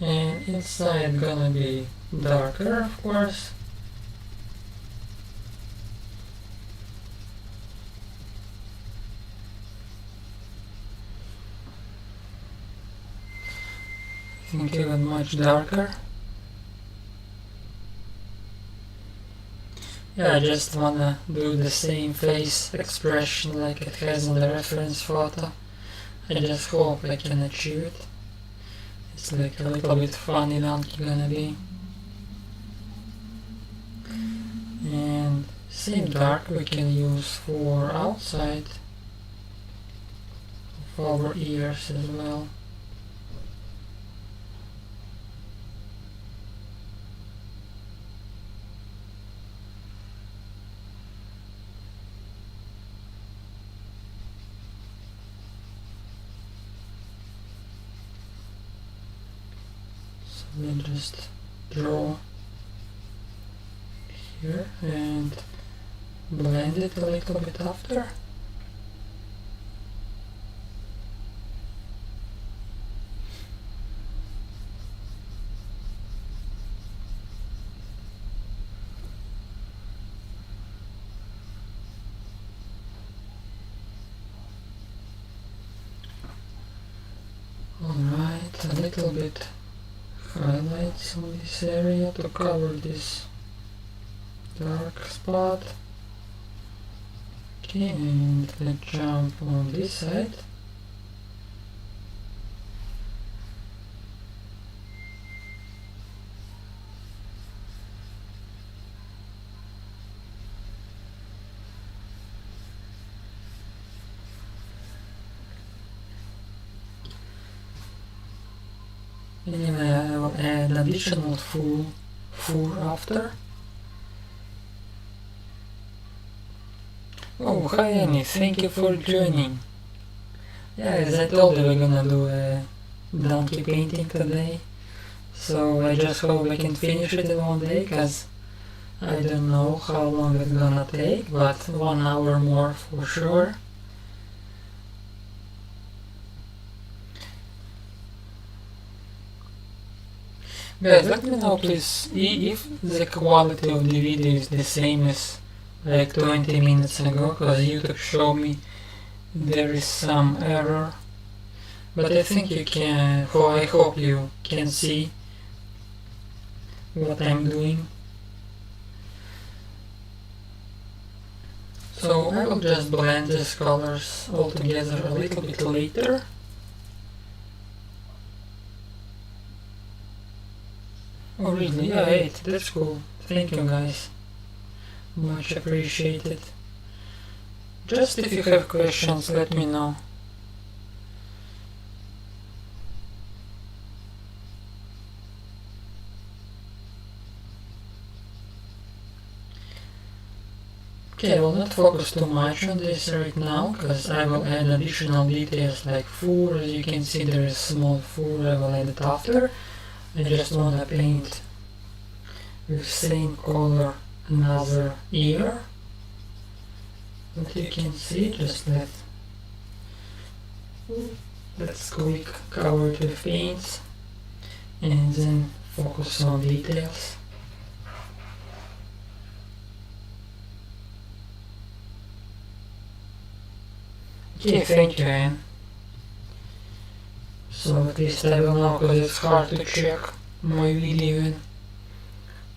And inside gonna be darker, of course. I think even much darker. Yeah, I just wanna do the same face expression like it has on the reference photo. I just hope I can achieve it. It's like a little bit funny donkey gonna be. And same dark we can use for outside of our ears as well. We'll just draw here and blend it a little bit after. Alright, a little bit highlights on this area to cover this dark spot. Okay, and let's jump on this side. Anyway, I will add additional fur after. Oh, hi Annie, thank you for joining. Yeah, as I told you, we're gonna do a donkey painting today. So I just hope I can finish it in one day, cause I don't know how long it's gonna take, but 1 hour more for sure. Guys, let me know please if the quality of the video is the same as like 20 minutes ago, because YouTube showed me there is some error, but I think you can, I hope you can see what I'm doing. So I will just blend these colors all together a little bit later. Oh really? Yeah, 8, that's cool. Thank you guys. Much appreciated. Just if you have questions, let me know. Okay, I will not focus too much on this right now, because I will add additional details like fur. As you can see, there is small fur, I will add it after. I just want to paint with same color another ear. But you can see, just let's quick cover it with paints and then focus on details. Okay, thank you, Anne. So at least I will know, because it's hard to check my video and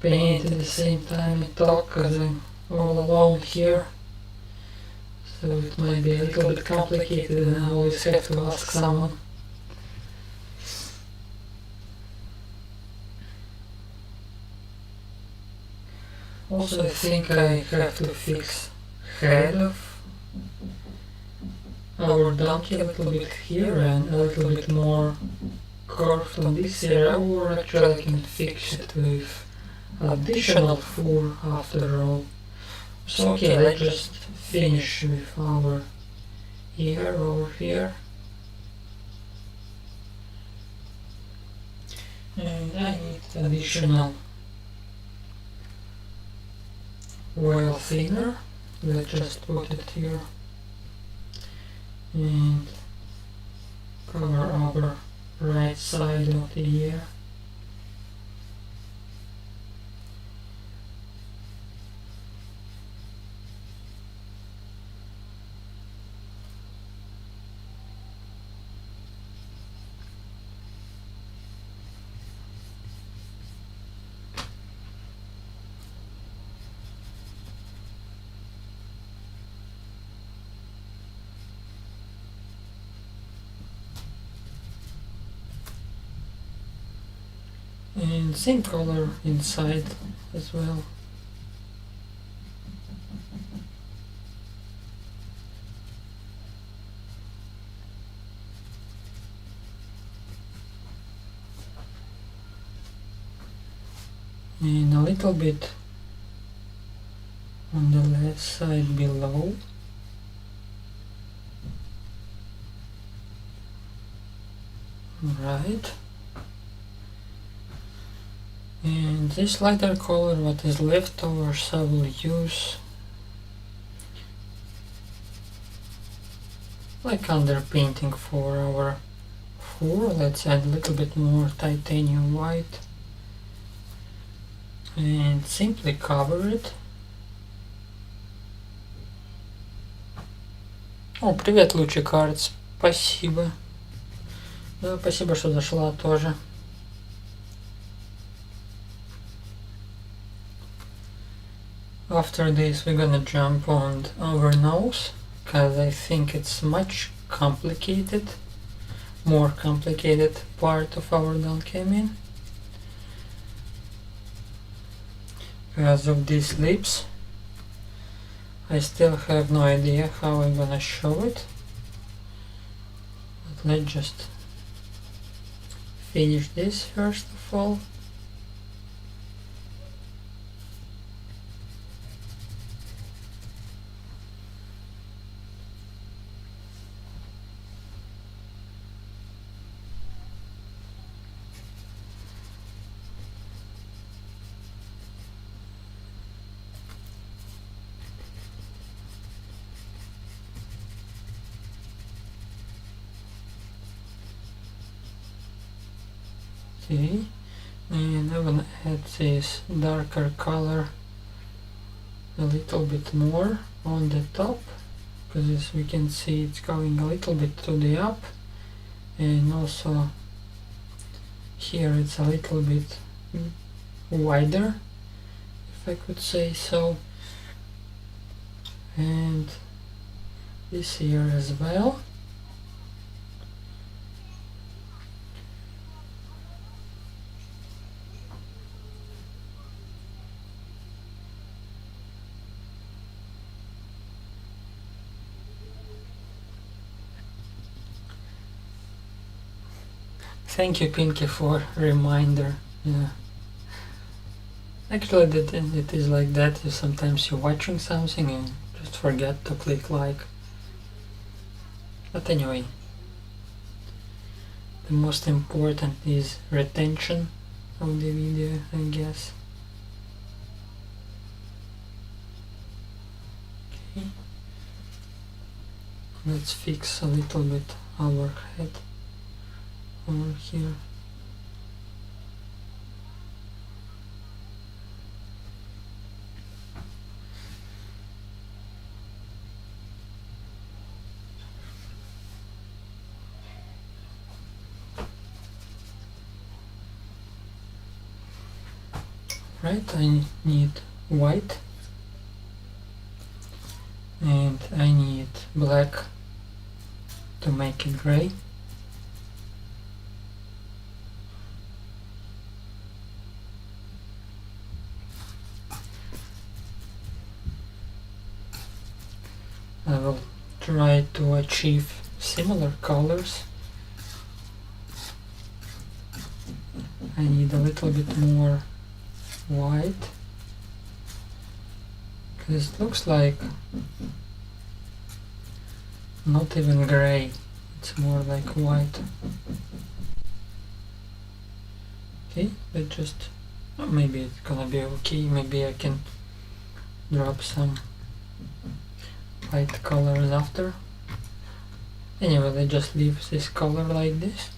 paint at the same time and talk, because I'm all alone here. So it might be a little bit complicated and I always have to ask someone. Also, I think I have to fix head of our donkey a little bit here and a little bit more curved on this area, or actually I can fix it with additional fur after all. So okay, let's just finish with our ear over here. And I need additional oil thinner. Let's just put it here and cover our right side of the ear. And same color inside as well. And a little bit on the left side below. Right. And this lighter color, what is leftovers, I will use like underpainting for our fur. Let's add a little bit more titanium white and simply cover it. О, привет, Лучик Арт, спасибо. Да, спасибо, что зашла тоже. After this we're gonna jump on our nose, because I think it's much complicated, more complicated part of our donkey, I mean. Because of these lips, I still have no idea how I'm gonna show it. But let's just finish this first of all. Okay, and I'm gonna add this darker color a little bit more on the top, because as we can see it's going a little bit to the up, and also here it's a little bit wider, if I could say so, and this here as well. Thank you, Pinky, for reminder. Yeah. Actually, it is like that. Sometimes you're watching something and just forget to click like. But anyway, the most important is retention of the video, I guess. Okay. Let's fix a little bit our head over here. Right, I need white and I need black to make it gray. I will try to achieve similar colors. I need a little bit more white, because it looks like not even gray, it's more like white. Okay, but just maybe it's gonna be okay. Maybe I can drop some light colors after. Anyway, let's just leave this color like this.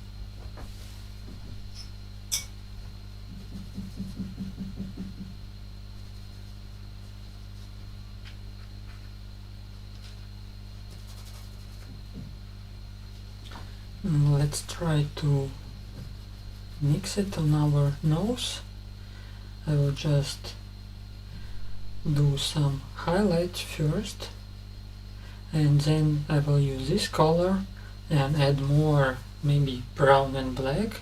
Let's try to mix it on our nose. I will just do some highlights first, and then I will use this color and add more, maybe brown and black,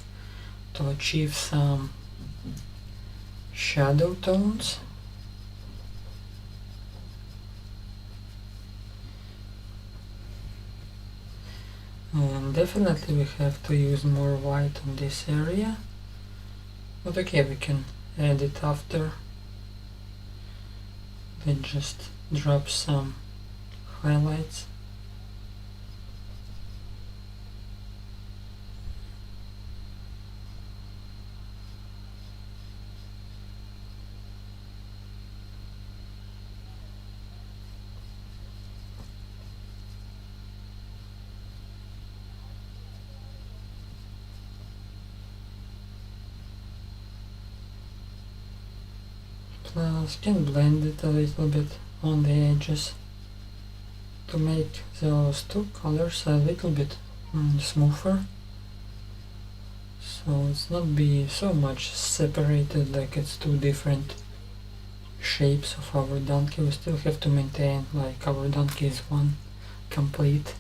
to achieve some shadow tones. And definitely we have to use more white on this area, but okay, we can add it after. Then just drop some highlights. Plus, can blend it a little bit on the edges to make those two colors a little bit smoother, so it's not be so much separated like it's two different shapes of our donkey. We still have to maintain like our donkey is one complete,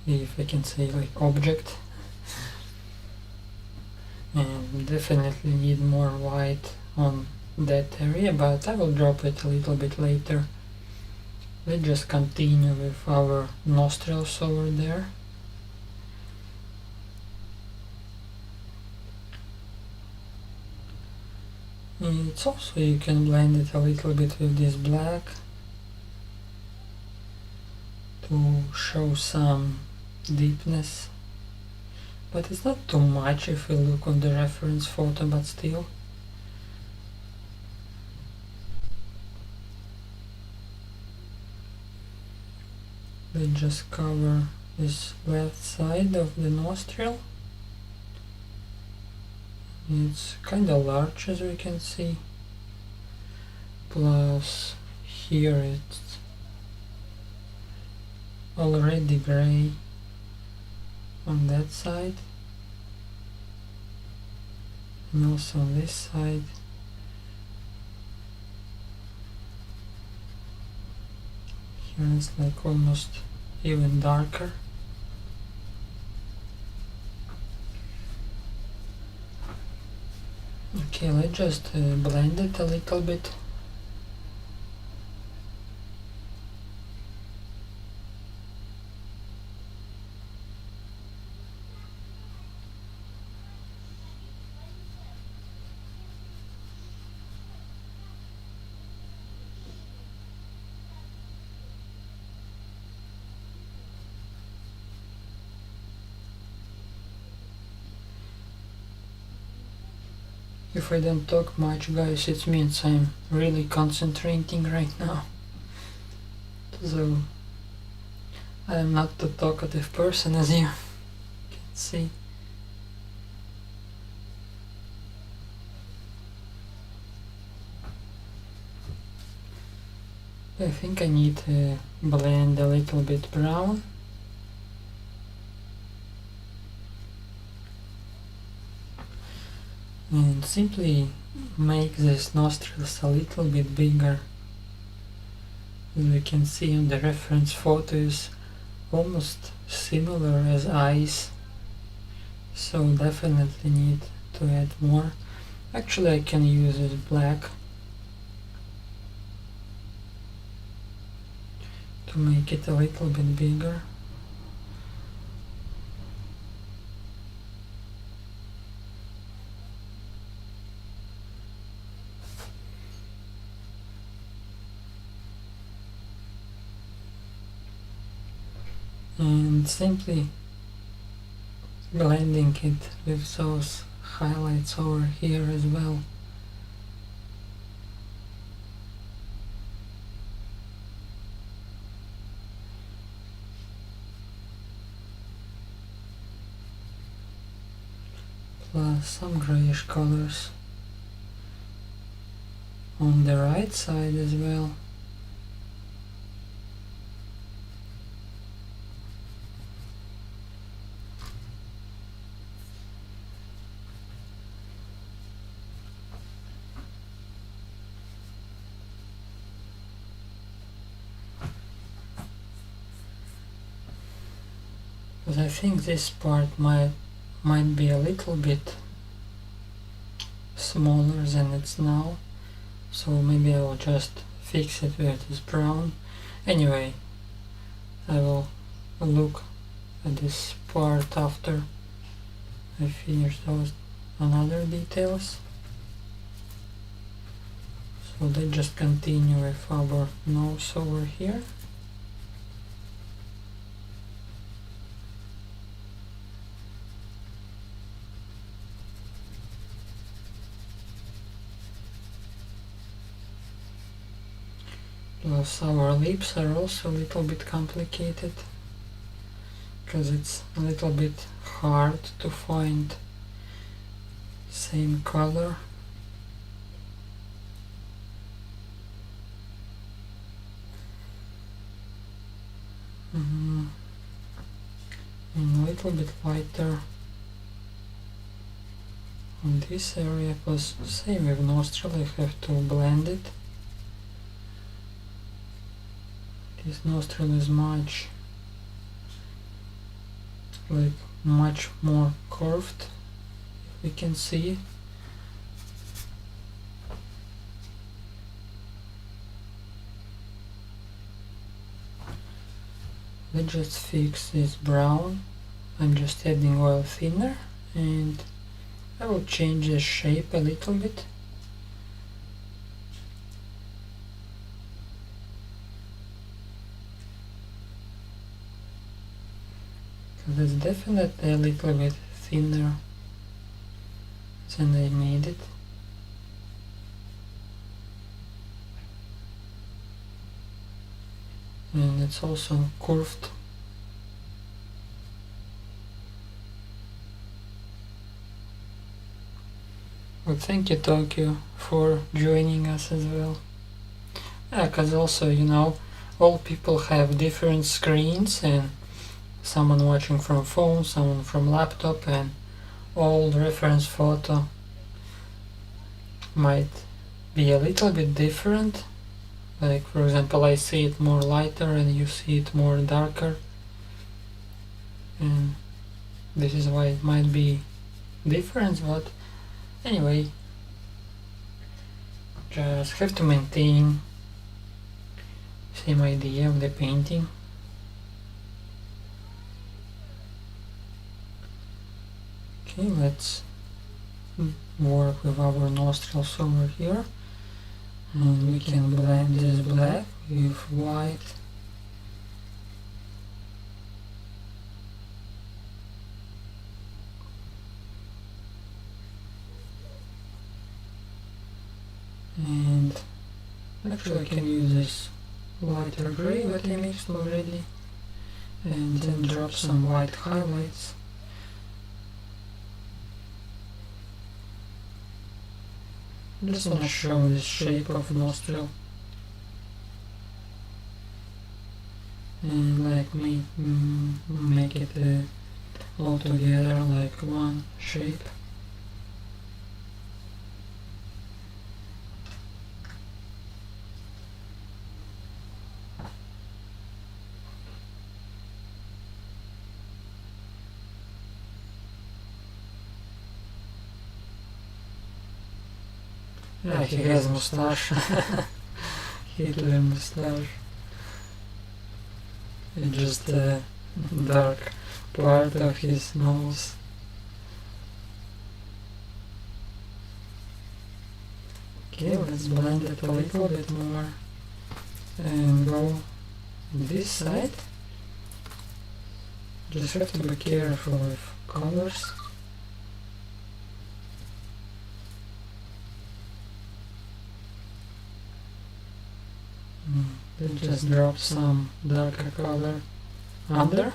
if I can say, like object. And definitely need more white on that area, but I will drop it a little bit later. Let's just continue with our nostrils over there. It's also, you can blend it a little bit with this black to show some deepness, but it's not too much if we look on the reference photo, but still. Let's just cover this left side of the nostril. It's kind of large, as we can see. Plus here it's already gray on that side, and also on this side. Here it's like almost even darker. Okay, let's just blend it a little bit. If I don't talk much, guys, it means I'm really concentrating right now. So I am not the talkative person, as you can see. I think I need to blend a little bit brown. And simply make these nostrils a little bit bigger. As we can see on the reference photos, almost similar as eyes, so definitely need to add more. Actually, I can use this black to make it a little bit bigger. And simply blending it with those highlights over here as well. Plus some grayish colors on the right side as well. Because I think this part might be a little bit smaller than it's now, so maybe I will just fix it with this brown. Anyway, I will look at this part after I finish those another details. So let's just continue with our nose over here. Plus our lips are also a little bit complicated, because it's a little bit hard to find same color. And a little bit lighter on this area, plus same with nostril, I have to blend it. This nostril is much more curved, if we can see. Let's just fix this brown. I'm just adding oil thinner, and I will change the shape a little bit. That's definitely a little bit thinner than I made it. And it's also curved. Well, thank you, Tokyo, for joining us as well. Yeah, because also, you know, all people have different screens, and someone watching from phone, someone from laptop, and all reference photo might be a little bit different. Like for example, I see it more lighter and you see it more darker, and this is why it might be different. But anyway, just have to maintain same idea of the painting. Okay, let's work with our nostrils over here, and we can blend this black with white. And actually I can use this lighter gray that I mixed already, and then drop some white highlights. Just want to show the shape of nostril, and like make it all together like one shape. Yeah, he has mustache. Hitler mustache. It's just a dark part of his nose. Okay, let's blend it a little bit more and go this side. Just have to be careful with colors. Then just drop some darker color under.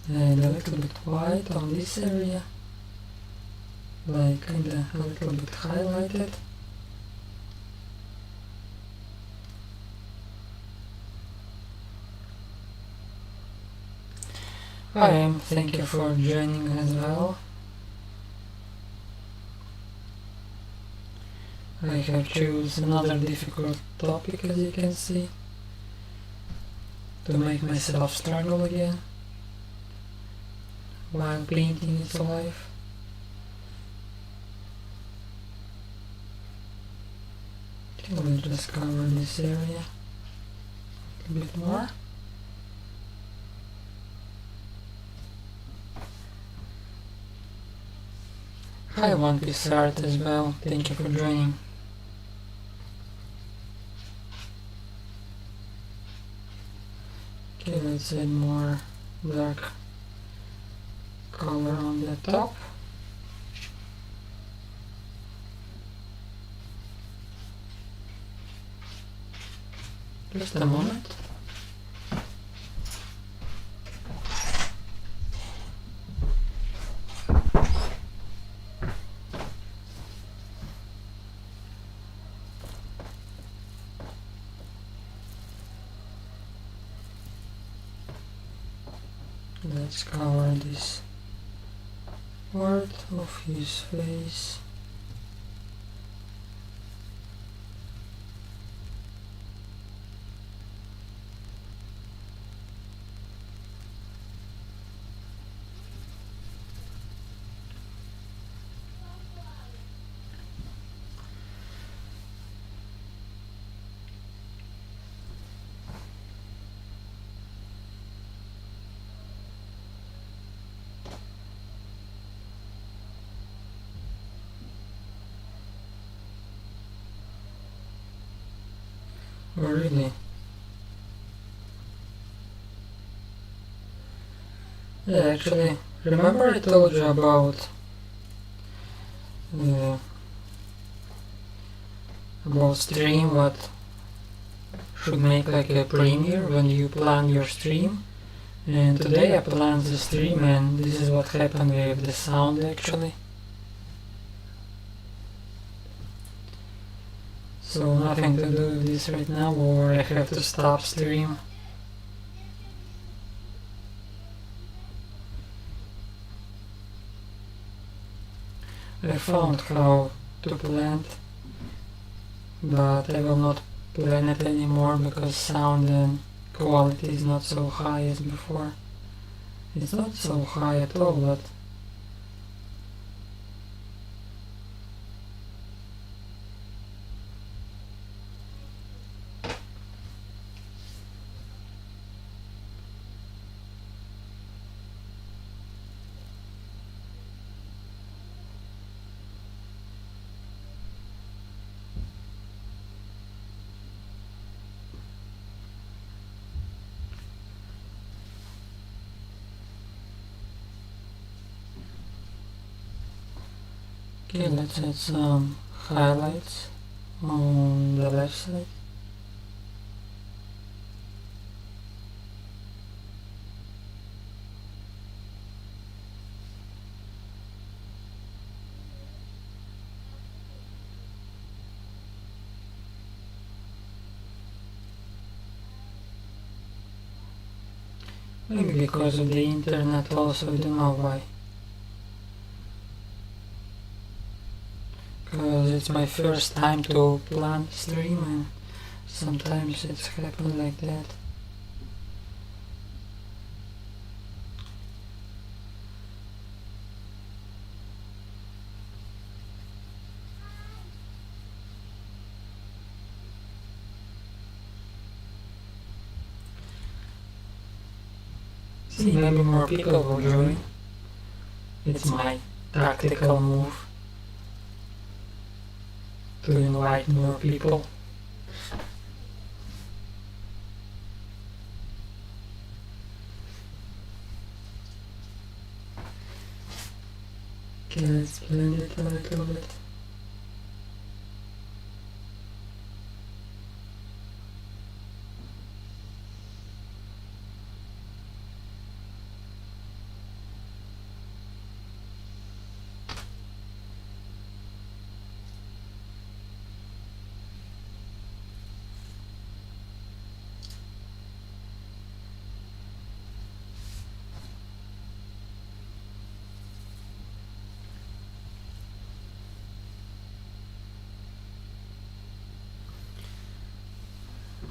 And a little bit white on this area, like kinda a little bit highlighted. Hi, thank you for joining as well. I have chosen another difficult topic, as you can see, to make myself struggle again while painting its life. Okay, we'll just cover this area a bit more. Hi, One Piece Art as well, thank you for joining. Okay, let's add more dark color on the top. Just a moment. Let's cover this part of his face. Oh, really? Yeah, actually, remember I told you about stream, what should make like a premiere when you plan your stream, And today I planned the stream, and this is what happened with the sound actually. So nothing to do with this right now, or I have to stop stream. I found how to plant, but I will not plant it anymore because sound and quality is not so high as before. It's not so high at all, but okay, let's add some highlights on the left side. Maybe because of the internet also, I don't know why. Because it's my first time to plant stream, and sometimes it's happened like that. See, maybe more people will join. It's my tactical move to invite more people. Okay, let's blend it a little bit.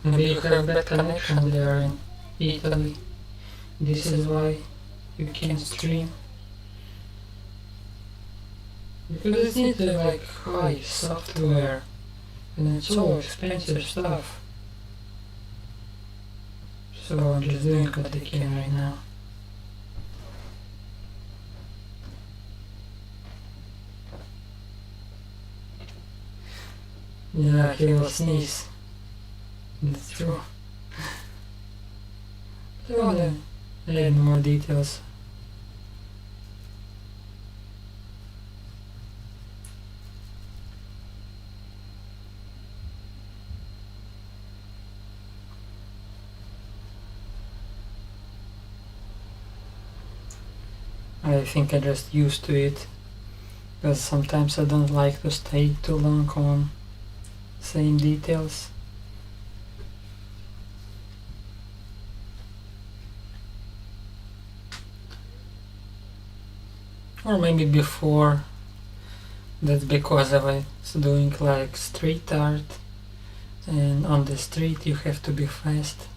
Maybe you have bad connection there in Italy. This is why you can't stream. Because it's needed like high software, and it's all expensive stuff. So I'm just doing what I can right now. Yeah, he will sneeze. That's true. I want to add more details. I think I just used to it, because sometimes I don't like to stay too long on same details. Or maybe before, that's because I was doing like street art, and on the street you have to be fast,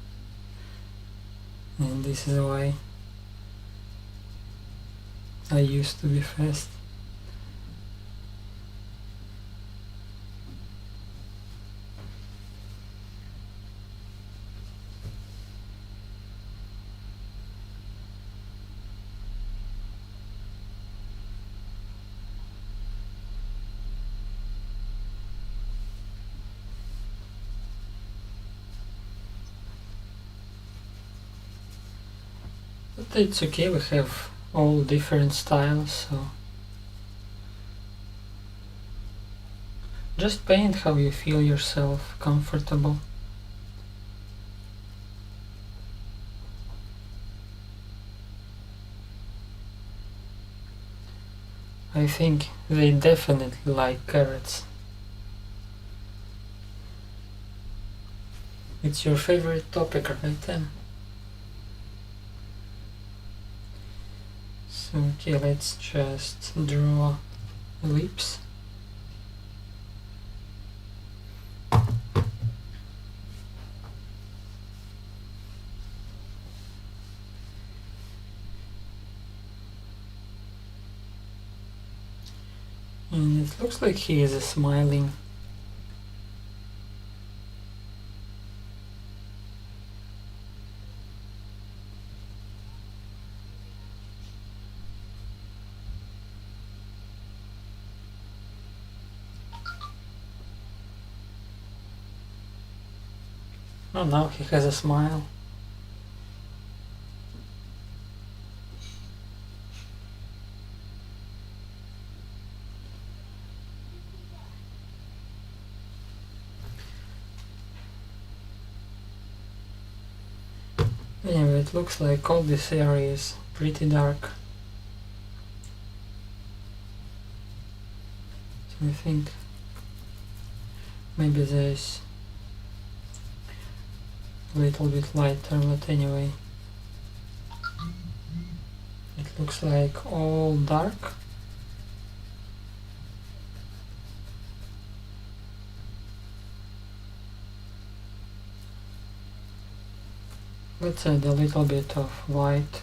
and this is why I used to be fast. But it's okay, we have all different styles, so just paint how you feel yourself comfortable. I think they definitely like carrots. It's your favorite topic, right, Tim? So, okay, let's just draw lips. And it looks like he is smiling. Oh, now he has a smile. Anyway, it looks like all this area is pretty dark. So I think maybe there's a little bit lighter, but anyway, it looks like all dark. Let's add a little bit of white.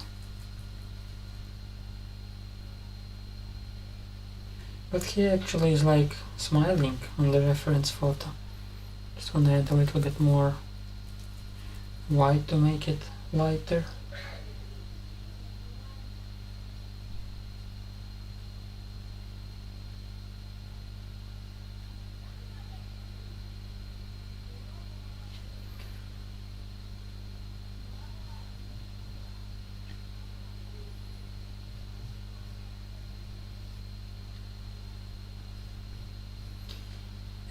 But he actually is like smiling on the reference photo. Just want to add a little bit more white to make it lighter.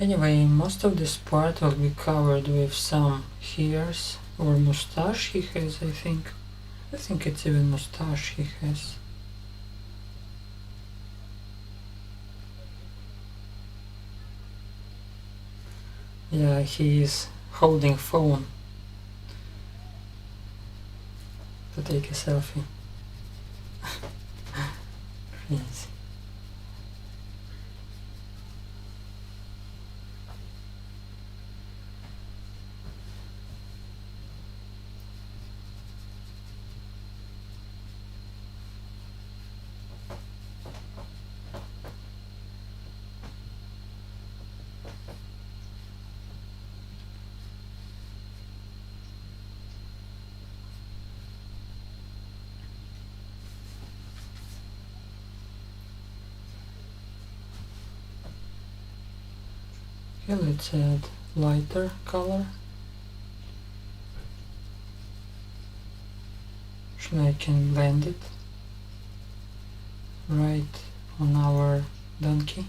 Anyway, most of this part will be covered with some hairs or mustache he has, I think. I think it's even mustache he has. Yeah, he is holding phone to take a selfie. Crazy. Okay, let's add lighter color. Actually, I can blend it right on our donkey.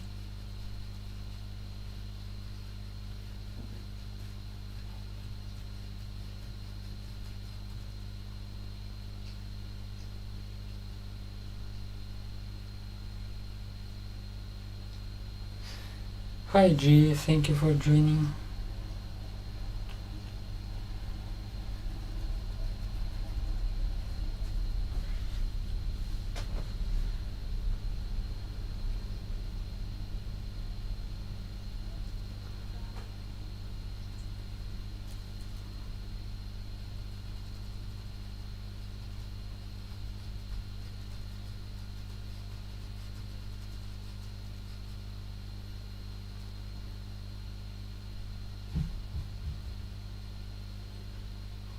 Hi G, thank you for joining.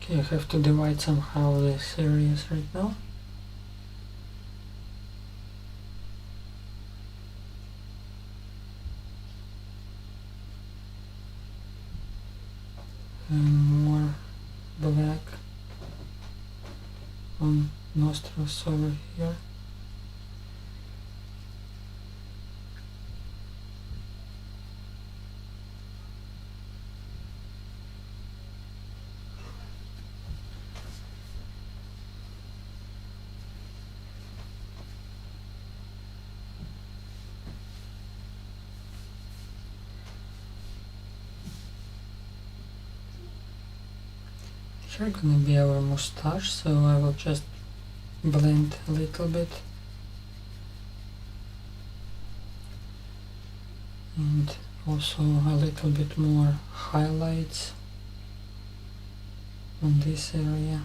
Okay, I have to divide somehow this areas right now. And more black on nostrils over here. which are gonna be our mustache, so I will just blend a little bit and also a little bit more highlights on this area.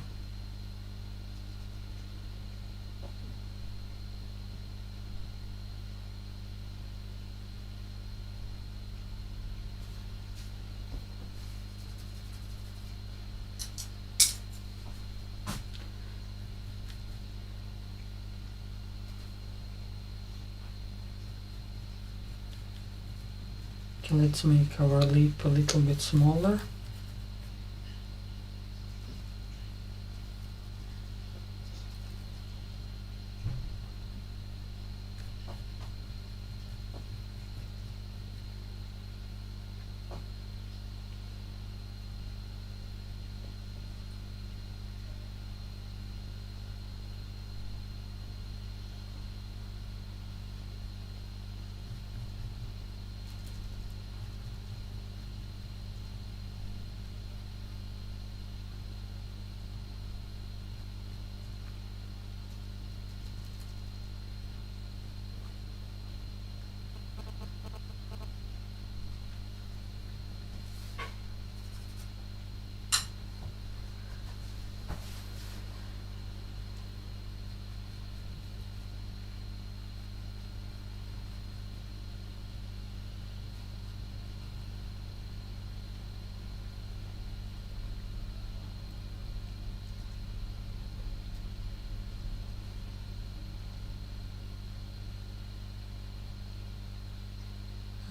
Okay, let's make our lip a little bit smaller.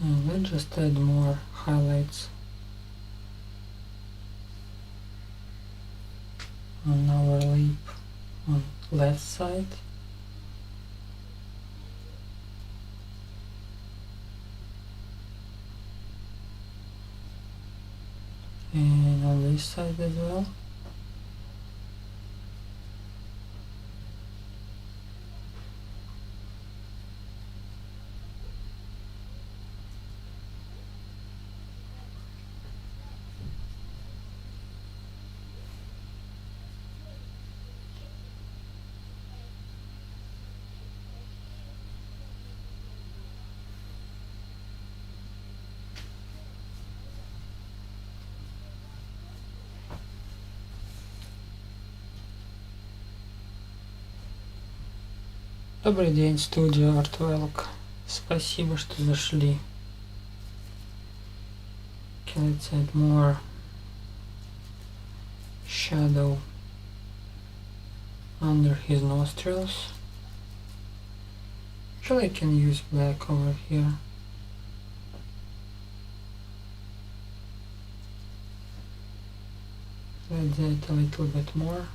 And let's just add more highlights on our lip on left side. And on this side as well. Добрый день, студия Artwork. Спасибо, что зашли. Okay, let's add more shadow under his nostrils. Actually, I can use black over here. Let's add a little bit more.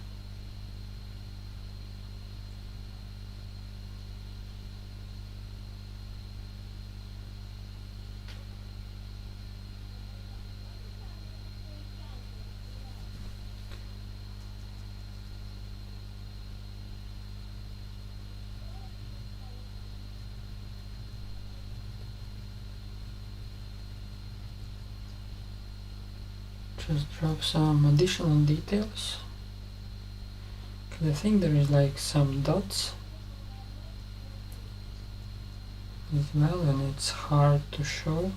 Just drop some additional details. Cause I think there is like some dots as well, and it's hard to show.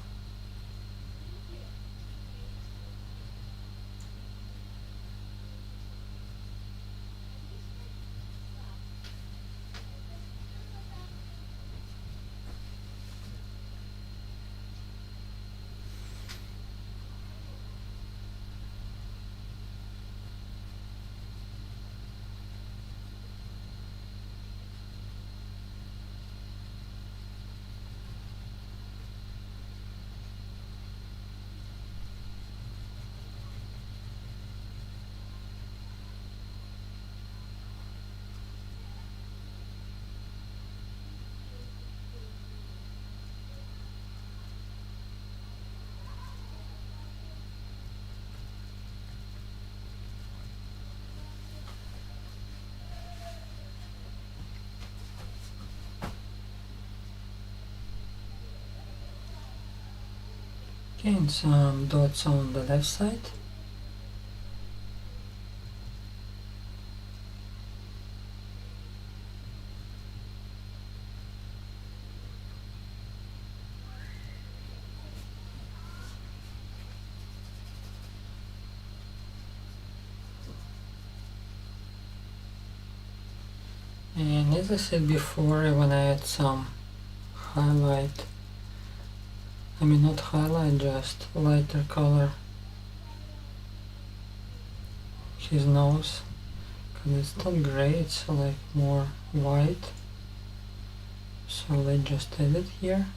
Okay, and some dots on the left side. And as I said before, I wanna add some highlight. I mean, not highlight, just lighter color. His nose, because it's not gray, it's like more white. So let's just add it here.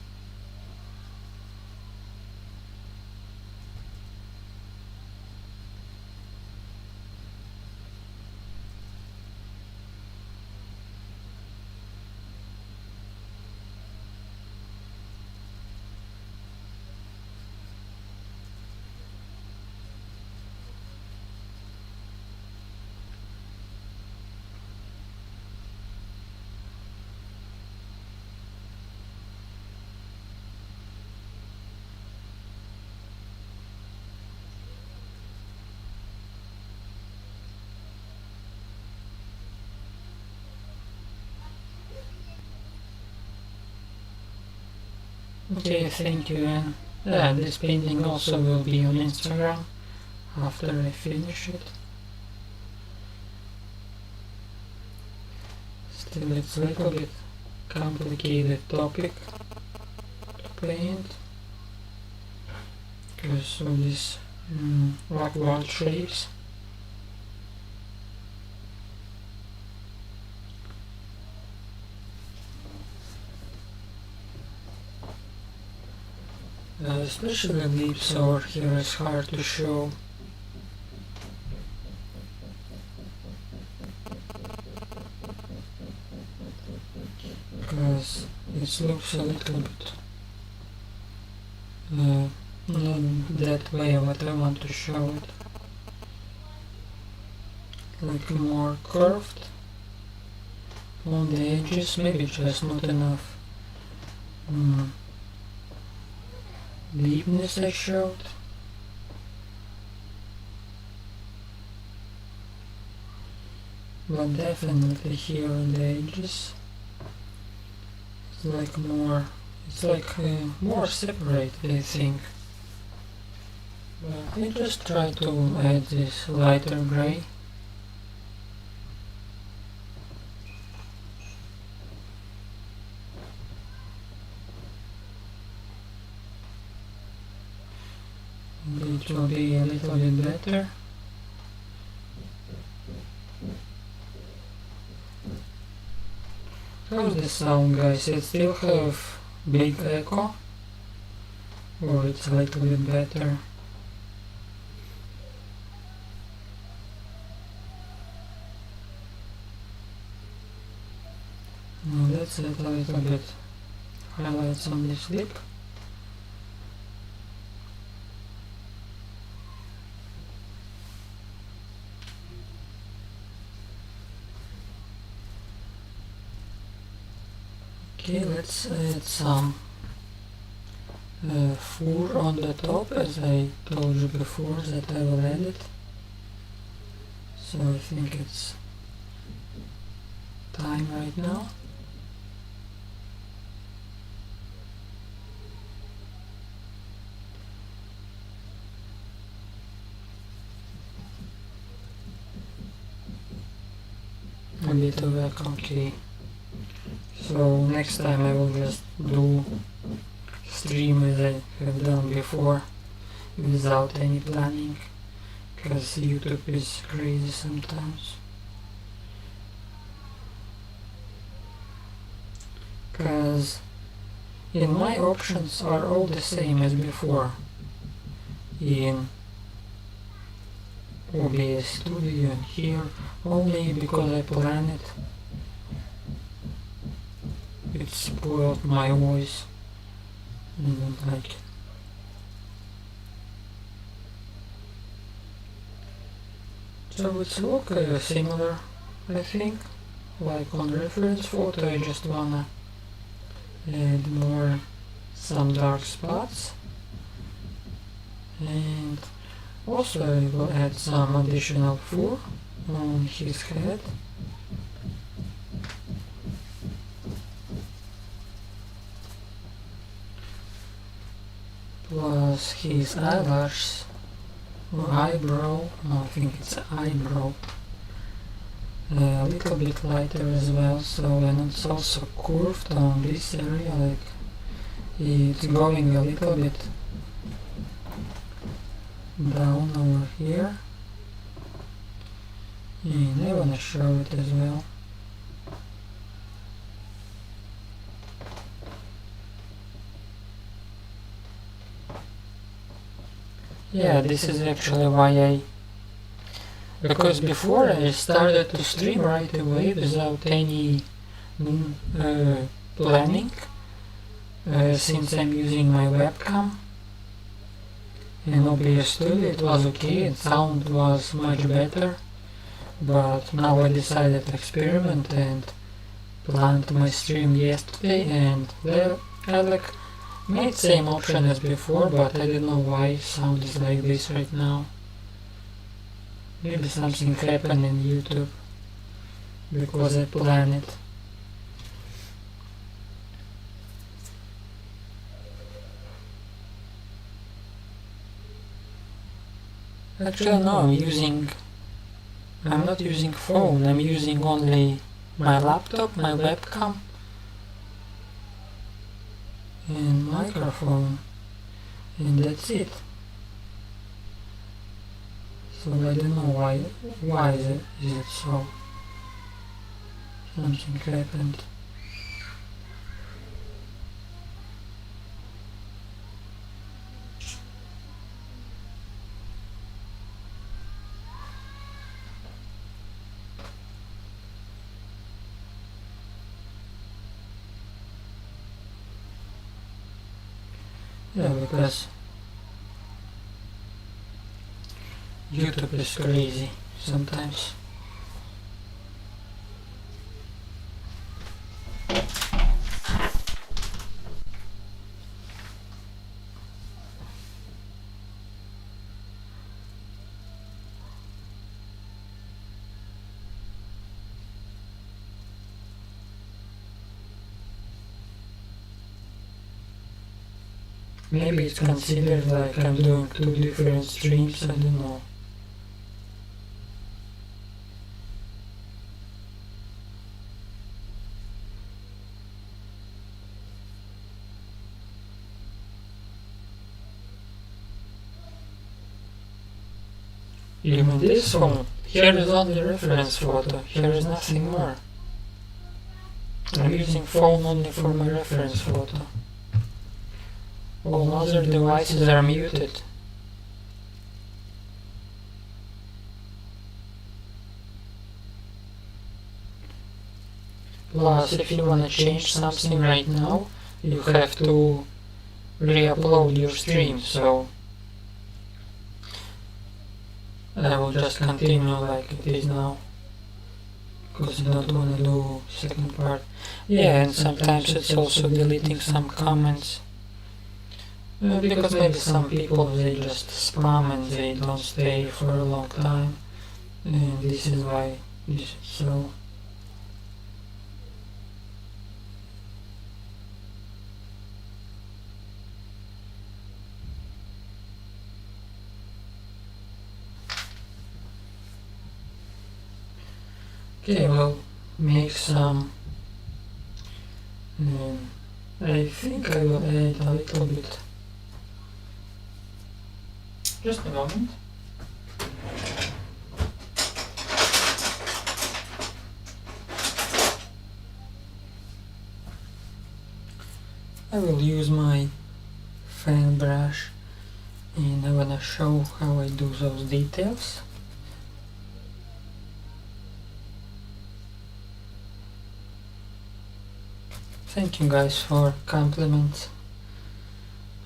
Okay, thank you, and this painting also will be on Instagram after I finish it. Still, it's a little bit complicated topic to paint because of these rock shapes. Especially lips over here is hard to show. Because it looks a little bit not that way what I want to show it. Like more curved on the edges, maybe just not enough deepness I showed. But definitely here on the edges it's like more, it's like more separate, I think. But I just try to add this lighter gray. It will be a little bit better. How's the sound, guys? It still have big echo, or it's a little bit better? Now let's add a little bit highlights on this lip. Okay, let's add some fur on the top, as I told you before that I will add it. So I think it's time right now. A bit of echo, okay. So next time I will just do stream as I have done before without any planning, because YouTube is crazy sometimes. Because in my options are all the same as before in OBS Studio, and here only because I plan it. It spoiled my voice. I don't like it. So it's look similar, I think. Like on reference photo, I just wanna add more some dark spots, and also I will add some additional fur on his head. Plus his eyelashes, or eyebrow, no, I think it's eyebrow, a little bit lighter as well, so when it's also curved on this area, like it's going a little bit down over here, and I wanna show it as well. Yeah, this is actually why because before I started to stream right away without any planning, since I'm using my webcam, and obviously it was okay, and sound was much better, but now I decided to experiment and planned my stream yesterday, and I like made same option as before, but I don't know why sound is like this right now. Maybe something happened in YouTube because I planned it. Actually no, I'm not using phone, I'm using only my laptop, my webcam and microphone, and that's it. So I don't know why is it so. Something happened. Yeah, because YouTube is crazy sometimes. Maybe it's considered like I'm doing two different streams, I don't know. Even this one, here is only reference photo, here is nothing more. I'm using phone only for my reference photo. All other devices are muted. Plus, if you wanna change something right now, you have to re-upload your stream, so I will just continue like it is now, because I don't wanna do second part. Yeah, and sometimes it's also deleting some comments. Because maybe some people they just spam and they don't stay for a long time, and this is why this is so. Okay, we'll make some. I think I will add a little bit. Just a moment. I will use my fan brush and I wanna show how I do those details. Thank you guys for compliments.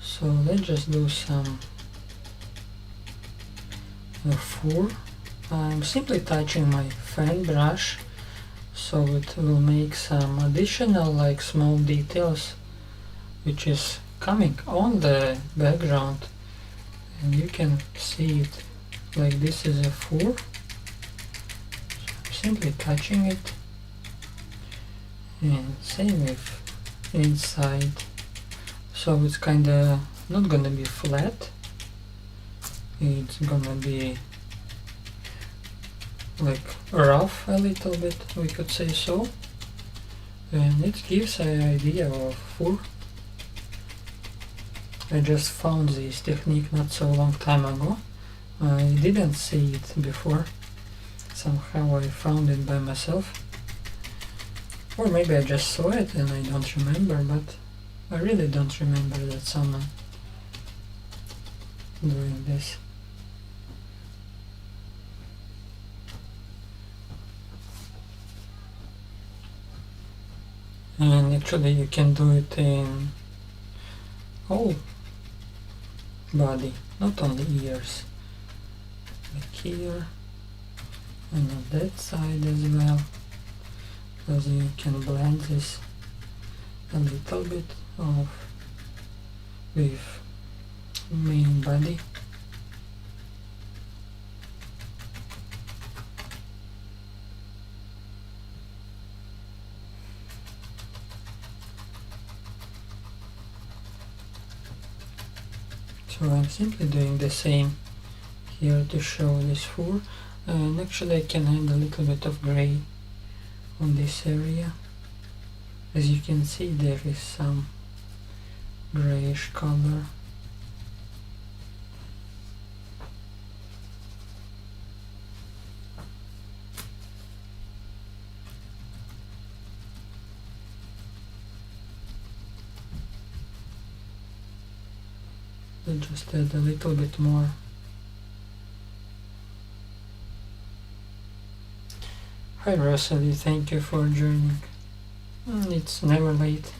So let's just do some fur. I'm simply touching my fan brush so it will make some additional like small details which is coming on the background, and you can see it like this is a fur. So I'm simply touching it, and same with inside, so it's kinda not gonna be flat, it's gonna be like rough a little bit, we could say so, and it gives an idea of fur. I just found this technique not so long time ago. I didn't see it before. Somehow I found it by myself. Or maybe I just saw it and I don't remember, but I really don't remember that someone doing this. And actually you can do it in whole body, not only ears. Like here and on that side as well, because you can blend this a little bit of with main body. So I'm simply doing the same here to show this fur, and actually I can add a little bit of gray on this area. As you can see, there is some grayish color. I'll just add a little bit more. Hi Rosalie, thank you for joining. It's never late.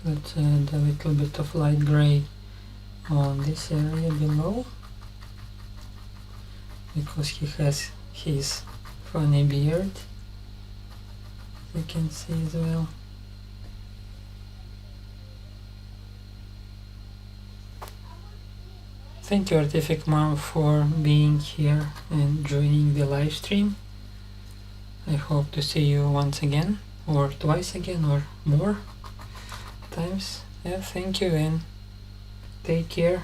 Let's add a little bit of light gray on this area below, because he has his funny beard, you can see as well. Thank you Artific Mom for being here and joining the live stream. I hope to see you once again, or twice again, or more times. Yeah, thank you and take care.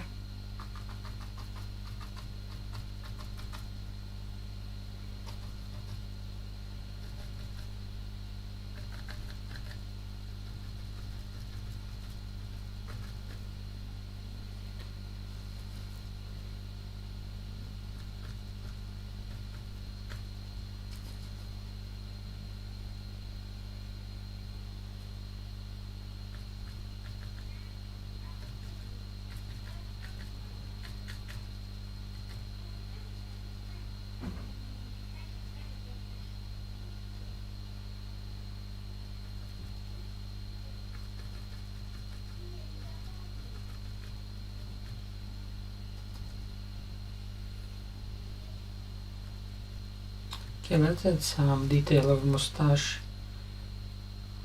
Okay, let's add some detail of mustache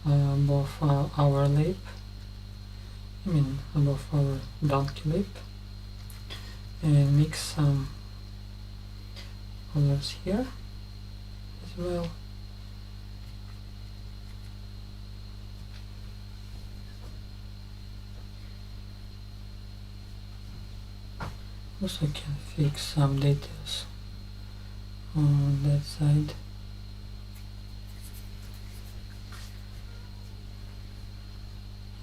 above our lip, above our donkey lip, and mix some colors here as well. Also can fix some details on that side.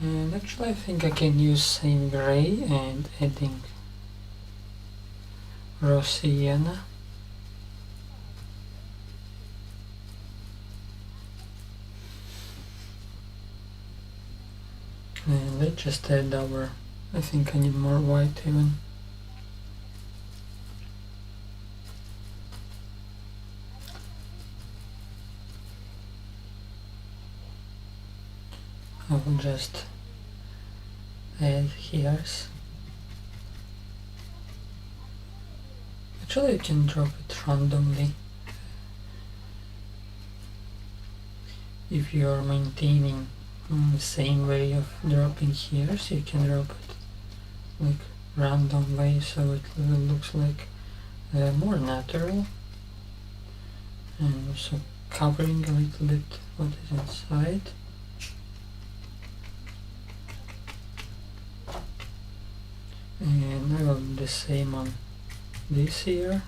And actually I think I can use same gray and adding raw sienna. And let's just add our, I think I need more white even. I will just add hairs. Actually you can drop it randomly. If you are maintaining the same way of dropping hairs, you can drop it like random way, so it looks like more natural and also covering a little bit what is inside. And I will do the same on this ear.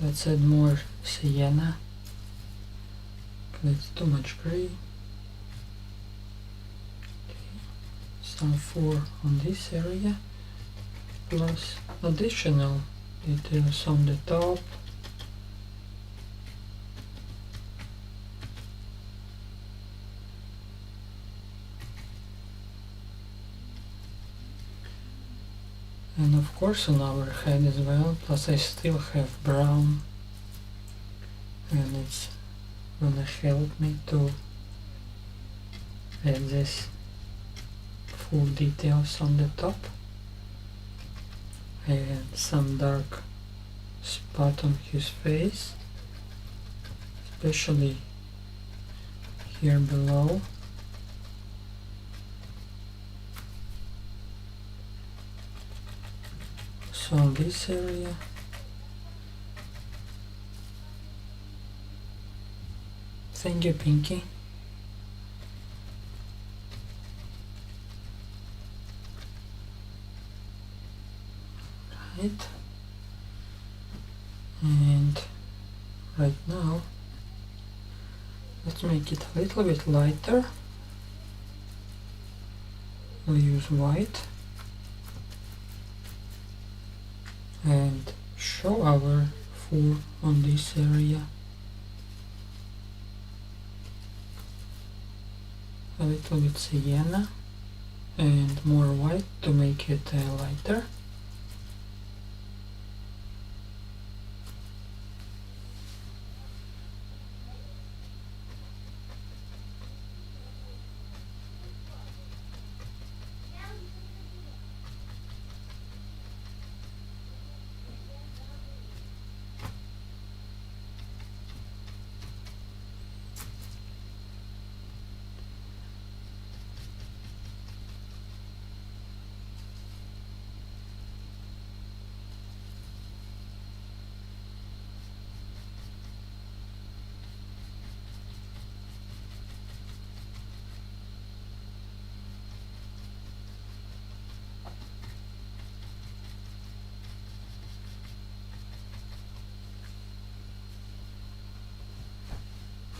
Let's add more sienna. That's too much green. Okay. Some fur on this area, plus additional details on the top. And of course on our head as well, plus I still have brown, and it's gonna help me to add this full details on the top. And some dark spot on his face, especially here below. So on this area. Thank you, Pinky. Right. And right now, let's make it a little bit lighter. We'll use white. And show our fur on this area. A little bit sienna and more white to make it lighter.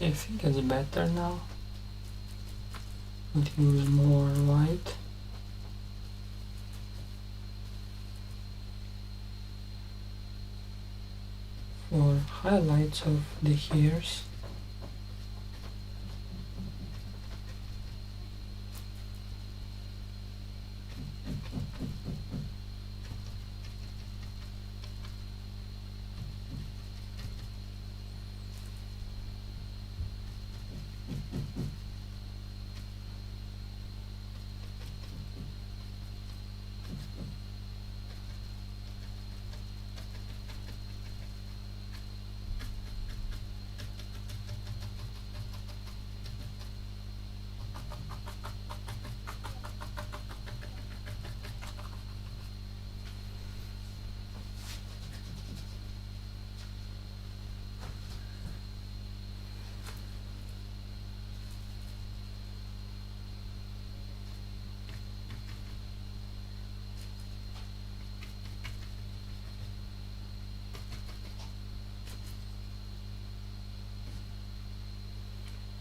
I think it's better now. I'll use more white. For highlights of the hairs.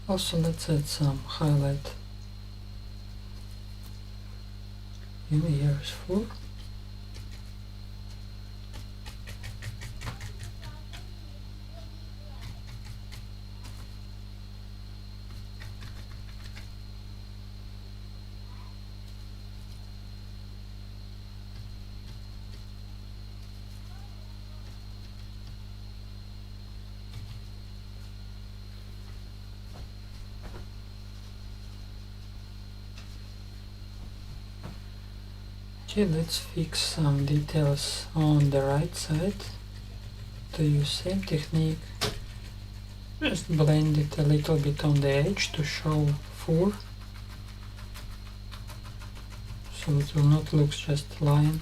Also, let's add some highlight in the ears fur. Okay, let's fix some details on the right side. To use same technique, just blend it a little bit on the edge to show fur, so it will not look just line.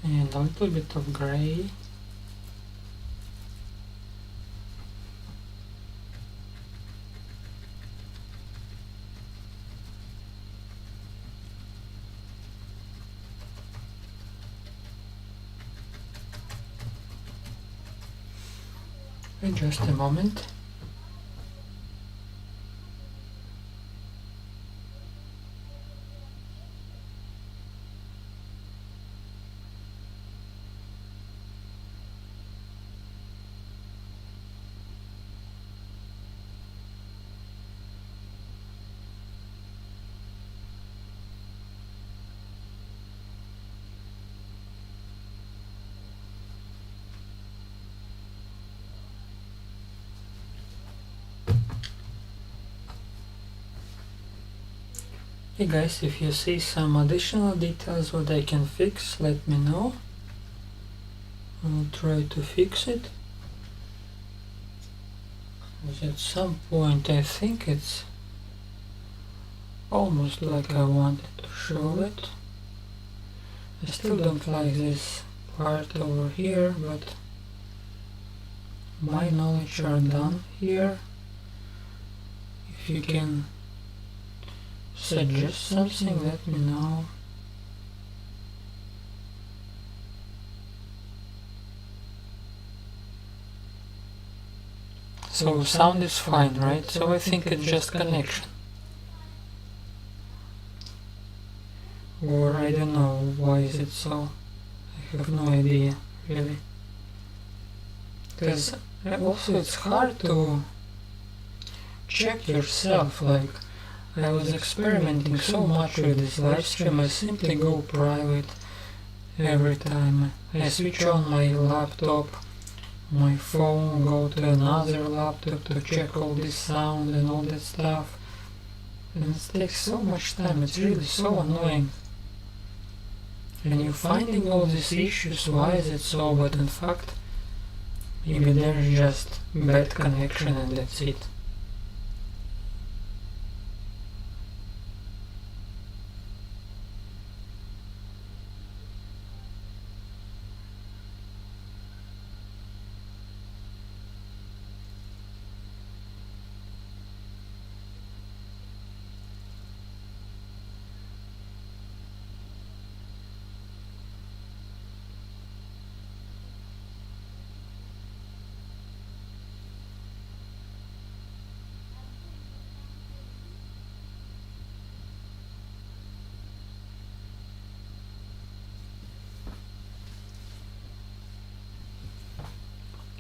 And a little bit of gray. Wait just a moment. Hey guys, if you see some additional details what I can fix, let me know. I'll try to fix it. Because at some point I think it's almost like I wanted to show it. I still don't like this part over here, but my knowledge are done here. If you can suggest something, let me know. So sound is fine, right? So I think it's just connection. Or I don't know why is it so. I have no idea, really. Because also it's hard to check yourself, like I was experimenting so much with this live stream, I simply go private every time. I switch on my laptop, my phone, go to another laptop to check all this sound and all that stuff. And it takes so much time, it's really so annoying. And you're finding all these issues, why is it so, but in fact, maybe there's just bad connection and that's it.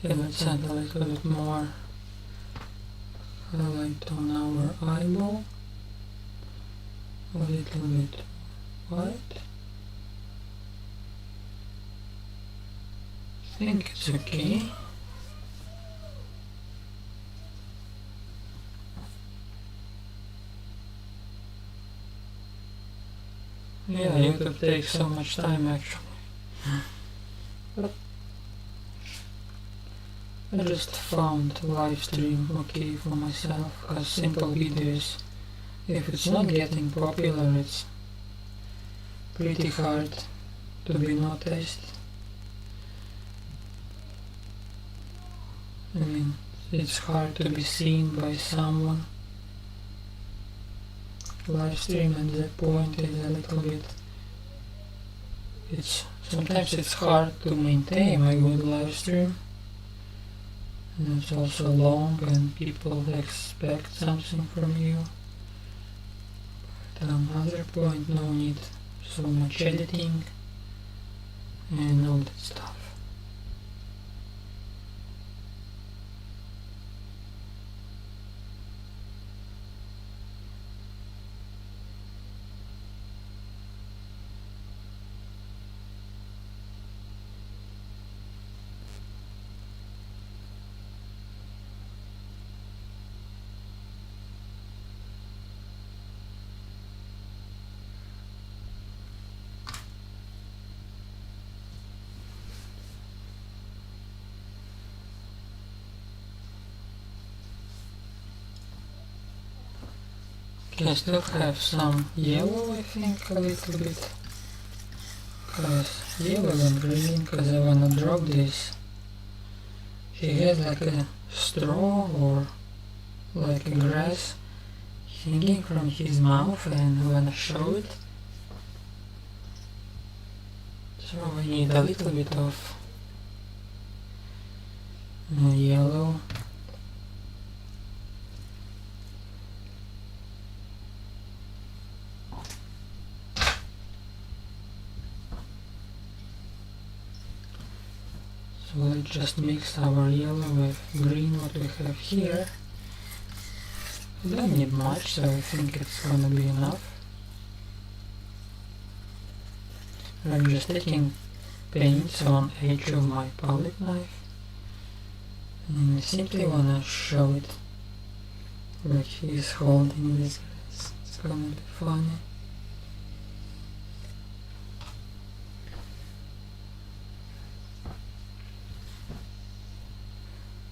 Okay, let's add a little bit more highlight on our eyeball, a little bit white. I think it's okay. Yeah, YouTube takes so much time actually. But I just found live stream okay for myself, because simple videos, if it's not getting popular, it's pretty hard to be noticed. I mean, it's hard to be seen by someone. Live stream at that point is a little bit, sometimes it's hard to maintain a good live stream. And it's also long and people expect something from you. But another point, no need so much editing and all that stuff. Okay, I still have some yellow, I think, a little bit. Because yellow and green, because I wanna drop this. He has like a straw or like a grass hanging from his mouth, and I wanna show it. So I need a little bit of yellow. So let's just mix our yellow with green, what we have here. We don't need much, so I think it's gonna be enough. I'm just taking paints on edge of my palette knife, and I simply wanna show it like he's holding this grass. It's gonna be funny.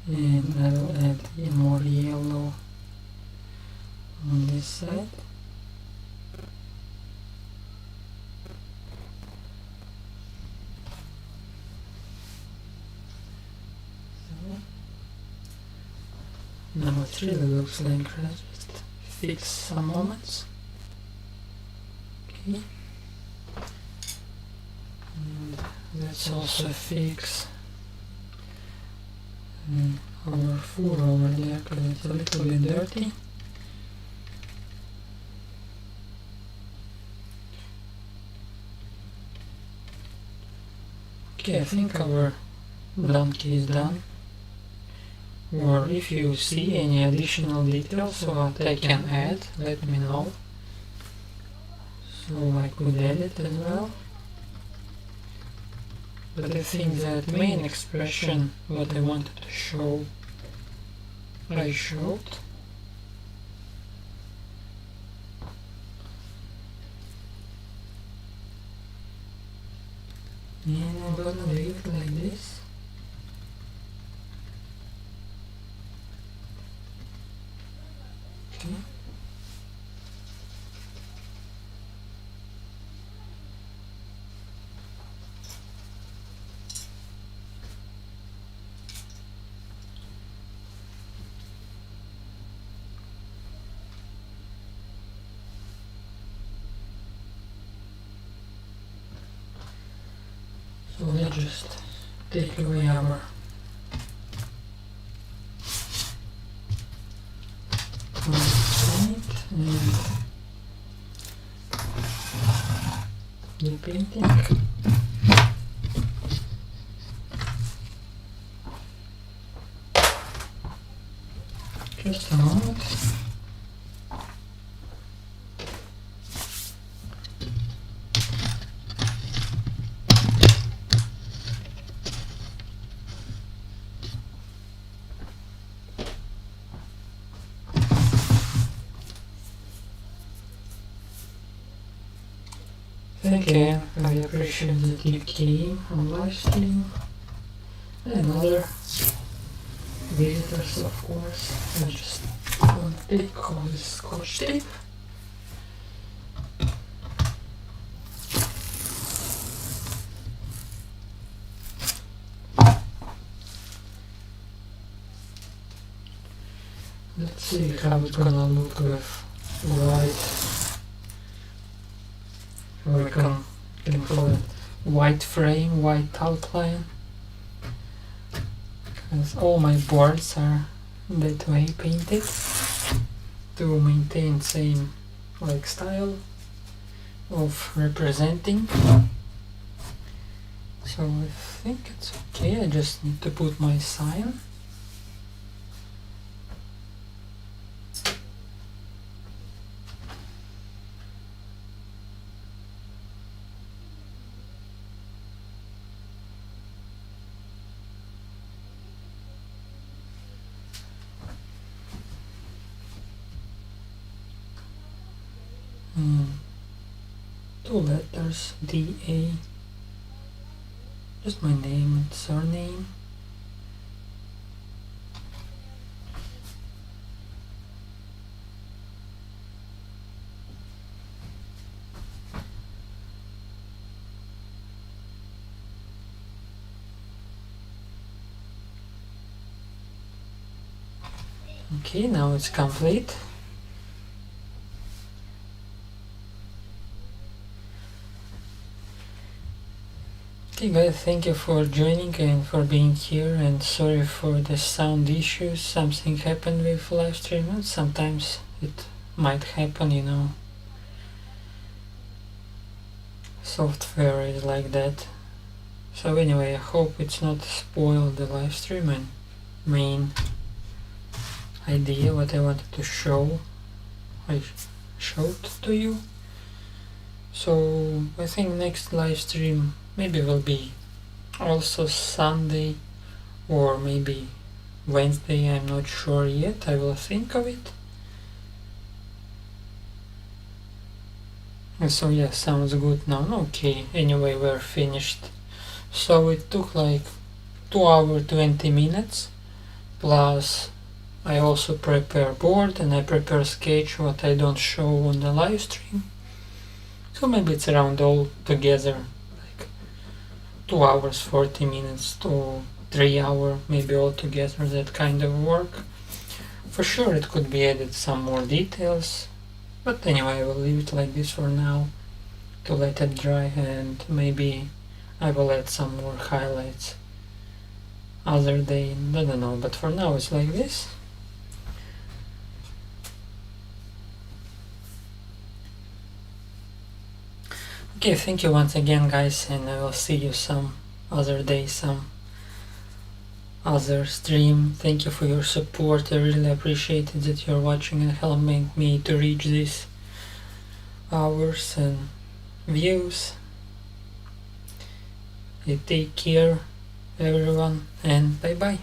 And I will add more yellow on this side. Now it really looks like grass, just fix some moments. Okay. And let's also fix our fur over there, because it's a little bit dirty. Okay, I think our donkey is done. Or if you see any additional details what I can add, let me know, so I could add it as well. But I think that main expression, what I wanted to show, I showed. And I'm gonna leave it like this. Okay. So let's just take away our paint and the painting. Just a moment. Thank you. I appreciate that you came on live stream, and other visitors, of course. I just want to take all this scotch tape. Let's see how it's gonna look with white. Or we can call it white frame, white outline, because all my boards are that way painted to maintain same like style of representing. So I think it's okay. I just need to put my sign. Two letters, DA, just my name and surname. Okay, now it's complete. Okay guys, thank you for joining and for being here, and sorry for the sound issues. Something happened with live stream, and sometimes it might happen, you know. Software is like that. So anyway, I hope it's not spoiled the live stream and main idea what I wanted to show. I showed to you. So I think next live stream maybe will be also Sunday or maybe Wednesday, I'm not sure yet, I will think of it. And so yeah, sounds good now. Okay, anyway, we're finished. So it took like 2 hours 20 minutes, plus I also prepare board and I prepare sketch what I don't show on the live stream. So maybe it's around all together like 2 hours 40 minutes to 3 hours, maybe all together, that kind of work. For sure it could be added some more details, but anyway, I will leave it like this for now to let it dry, and maybe I will add some more highlights other day, I don't know, but for now it's like this. Okay, thank you once again guys, and I will see you some other day, some other stream. Thank you for your support, I really appreciate it that you're watching and helping me to reach these hours and views. You take care everyone, and bye bye.